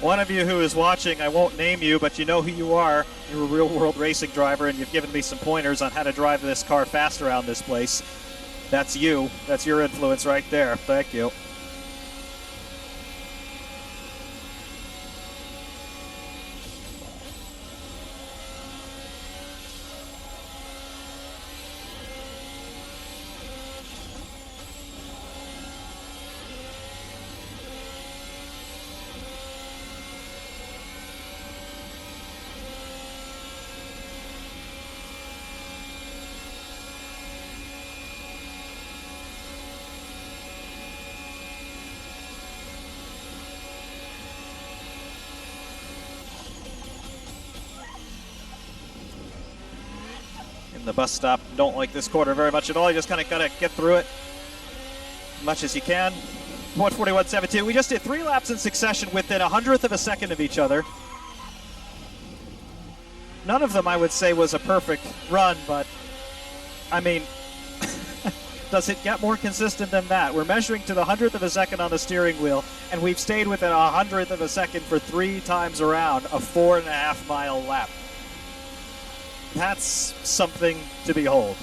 One of you who is watching, I won't name you, but you know who you are. You're a real-world racing driver, and you've given me some pointers on how to drive this car fast around this place. That's you. That's your influence right there. Thank you. the bus stop. Don't like this corner very much at all. You just kind of got to get through it as much as you can. 141.72. We just did 3 laps in succession within 100th of a second of each other. None of them, I would say, was a perfect run, but, I mean, does it get more consistent than that? We're measuring to the 100th of a second on the steering wheel, and we've stayed within 100th of a second for 3 times around a 4.5-mile lap. That's something to behold.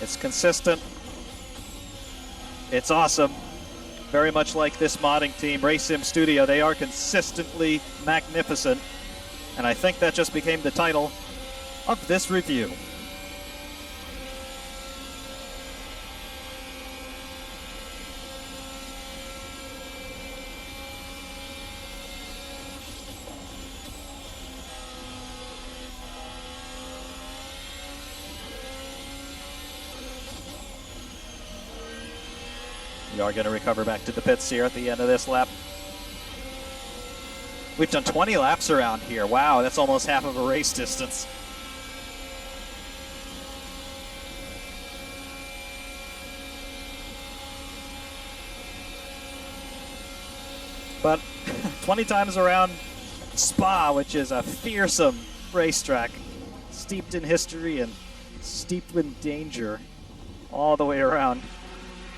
It's consistent. It's awesome. Very much like this modding team, RaceSim Studio. They are consistently magnificent. And I think that just became the title of this review. We are going to recover back to the pits here at the end of this lap. We've done 20 laps around here. Wow, that's almost half of a race distance. But 20 times around Spa, which is a fearsome racetrack, steeped in history and steeped in danger all the way around.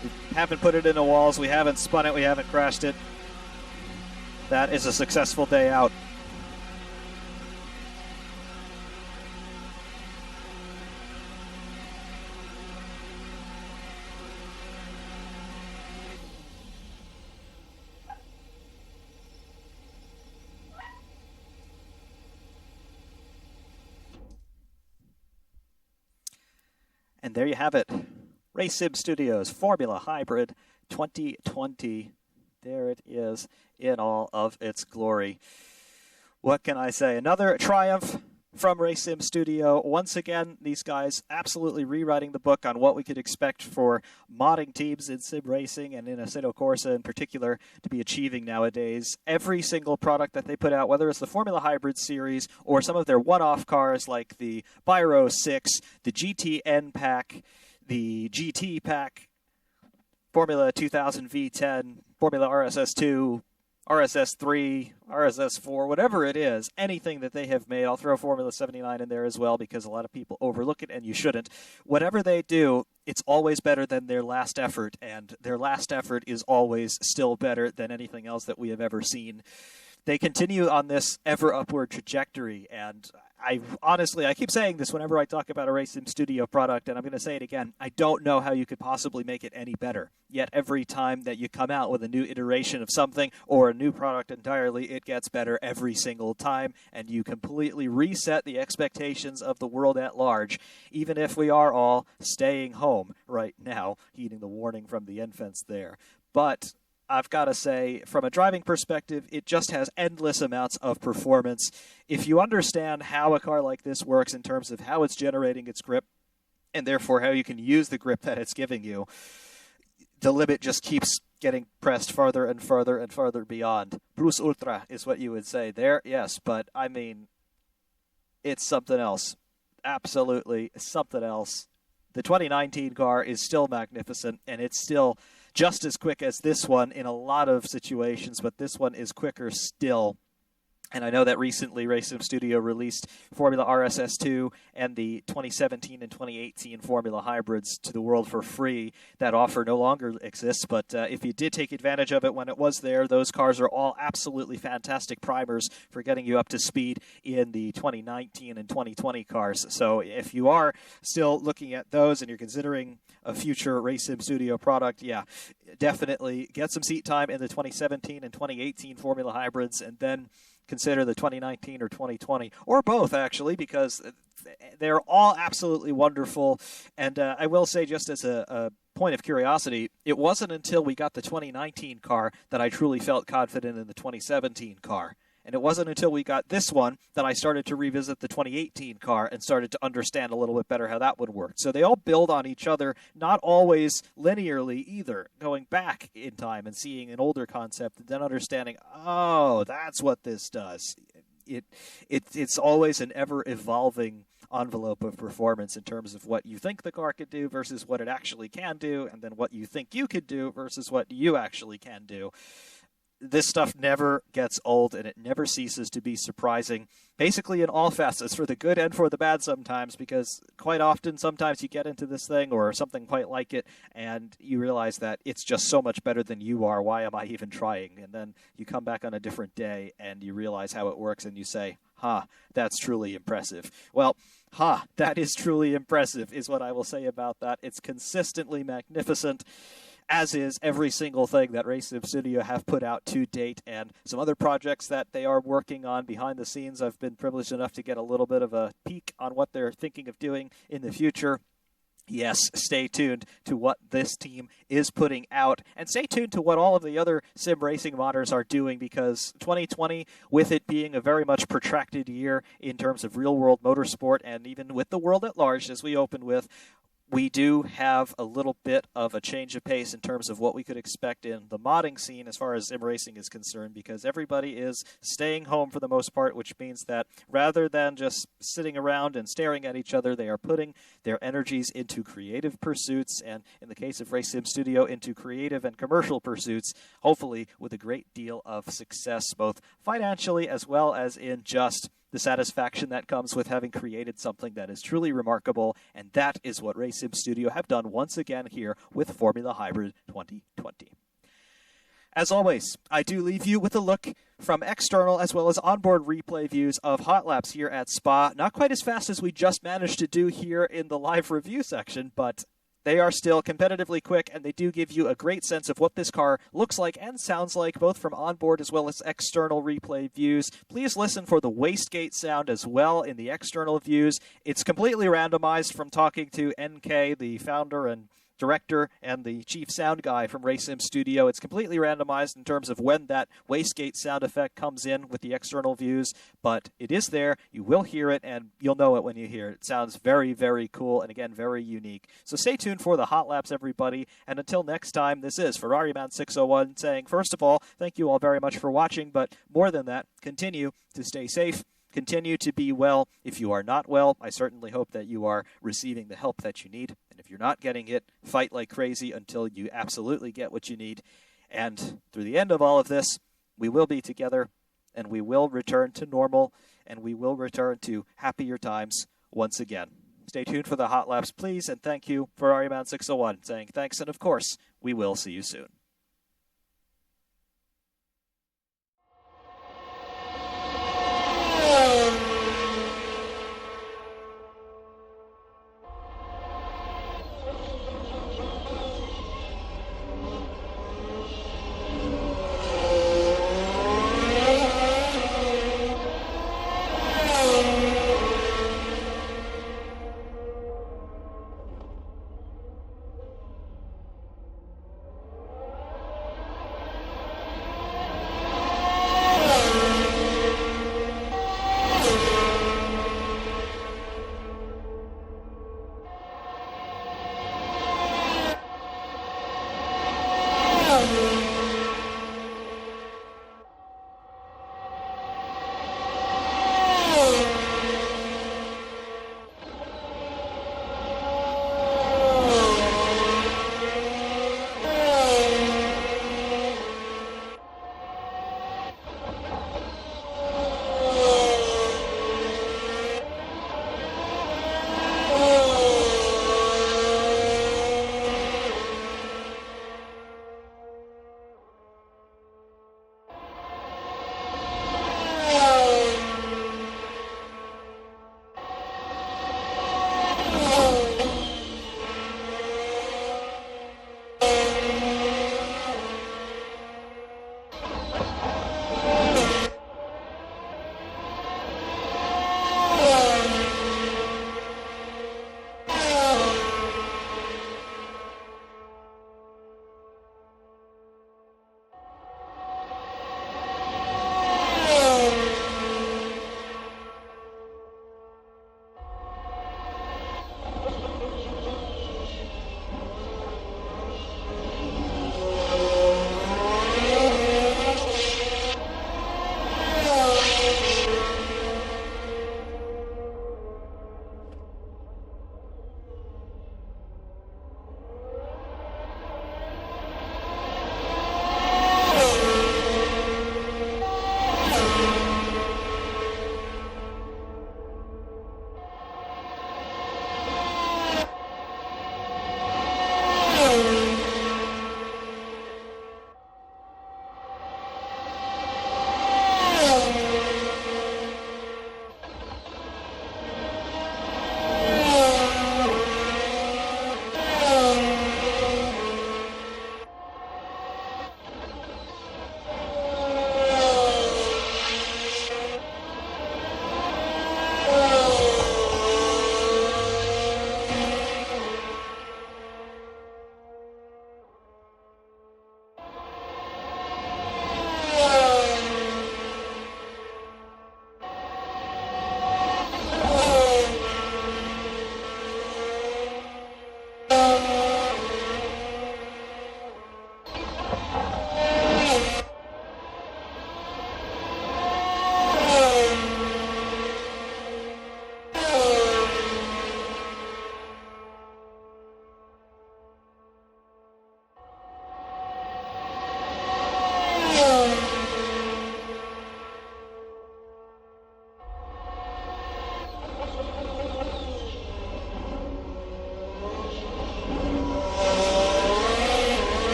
We haven't put it into walls, we haven't spun it, we haven't crashed it. That is a successful day out. And there you have it. RaceSim Studios Formula Hybrid 2020. There it is in all of its glory. What can I say? Another triumph from RaceSim Studio. Once again, these guys absolutely rewriting the book on what we could expect for modding teams in sim racing and in Assetto Corsa in particular to be achieving nowadays. Every single product that they put out, whether it's the Formula Hybrid series or some of their one-off cars like the Biro 6, the GTN pack, the GT pack, Formula 2000 V10, Formula RSS2, RSS3, RSS4, whatever it is, anything that they have made. I'll throw Formula 79 in there as well because a lot of people overlook it and you shouldn't. Whatever they do, it's always better than their last effort, and their last effort is always still better than anything else that we have ever seen. They continue on this ever upward trajectory, and I keep saying this whenever I talk about a RaceSim Studio product, and I'm going to say it again. I don't know how you could possibly make it any better. Yet every time that you come out with a new iteration of something or a new product entirely, it gets better every single time, and you completely reset the expectations of the world at large, even if we are all staying home right now, heeding the warning from the end fence there. But I've got to say, from a driving perspective, it just has endless amounts of performance. If you understand how a car like this works in terms of how it's generating its grip, and therefore how you can use the grip that it's giving you, the limit just keeps getting pressed farther and farther and farther beyond. Plus ultra is what you would say there, yes, but I mean, it's something else. Absolutely something else. The 2019 car is still magnificent, and it's still just as quick as this one in a lot of situations, but this one is quicker still. And I know that recently RaceSim Studio released Formula RSS2 and the 2017 and 2018 Formula Hybrids to the world for free. That offer no longer exists, but if you did take advantage of it when it was there, those cars are all absolutely fantastic primers for getting you up to speed in the 2019 and 2020 cars. So if you are still looking at those and you're considering a future RaceSim Studio product, yeah, definitely get some seat time in the 2017 and 2018 Formula Hybrids, and then consider the 2019 or 2020, or both, actually, because they're all absolutely wonderful. And I will say, just as a point of curiosity, it wasn't until we got the 2019 car that I truly felt confident in the 2017 car. And it wasn't until we got this one that I started to revisit the 2018 car and started to understand a little bit better how that would work. So they all build on each other, not always linearly either, going back in time and seeing an older concept and then understanding, oh, that's what this does. It's always an ever-evolving envelope of performance in terms of what you think the car could do versus what it actually can do, and then what you think you could do versus what you actually can do. This stuff never gets old, and it never ceases to be surprising, basically in all facets, for the good and for the bad sometimes, because quite often, sometimes you get into this thing or something quite like it, and you realize that it's just so much better than you are. Why am I even trying? And then you come back on a different day, and you realize how it works, and you say, that's truly impressive. Well, that is truly impressive, is what I will say about that. It's consistently magnificent, as is every single thing that RaceSim Studio have put out to date, and some other projects that they are working on behind the scenes. I've been privileged enough to get a little bit of a peek on what they're thinking of doing in the future. Yes, stay tuned to what this team is putting out, and stay tuned to what all of the other sim racing modders are doing, because 2020, with it being a very much protracted year in terms of real-world motorsport, and even with the world at large, as we opened with, we do have a little bit of a change of pace in terms of what we could expect in the modding scene as far as sim racing is concerned, because everybody is staying home for the most part, which means that rather than just sitting around and staring at each other, they are putting their energies into creative pursuits, and in the case of RaceSim Studio, into creative and commercial pursuits, hopefully with a great deal of success, both financially as well as in just the satisfaction that comes with having created something that is truly remarkable, and that is what RaceSim Studio have done once again here with Formula Hybrid 2020. As always, I do leave you with a look from external as well as onboard replay views of hot laps here at Spa. Not quite as fast as we just managed to do here in the live review section, but they are still competitively quick, and they do give you a great sense of what this car looks like and sounds like, both from onboard as well as external replay views. Please listen for the wastegate sound as well in the external views. It's completely randomized from talking to NK, the founder and director and the chief sound guy from RaceSim Studio. It's completely randomized in terms of when that wastegate sound effect comes in with the external views, but it is there. You will hear it, and you'll know it when you hear it. It sounds very, very cool, and again, very unique. So stay tuned for the hot laps, everybody, and until next time, this is FerrariMan601 saying, first of all, thank you all very much for watching, but more than that, continue to stay safe. Continue to be well. If you are not well, I certainly hope that you are receiving the help that you need. And if you're not getting it, fight like crazy until you absolutely get what you need. And through the end of all of this, we will be together, and we will return to normal, and we will return to happier times once again. Stay tuned for the hot laps, please, and thank you, FerrariMan601, saying thanks, and of course, we will see you soon.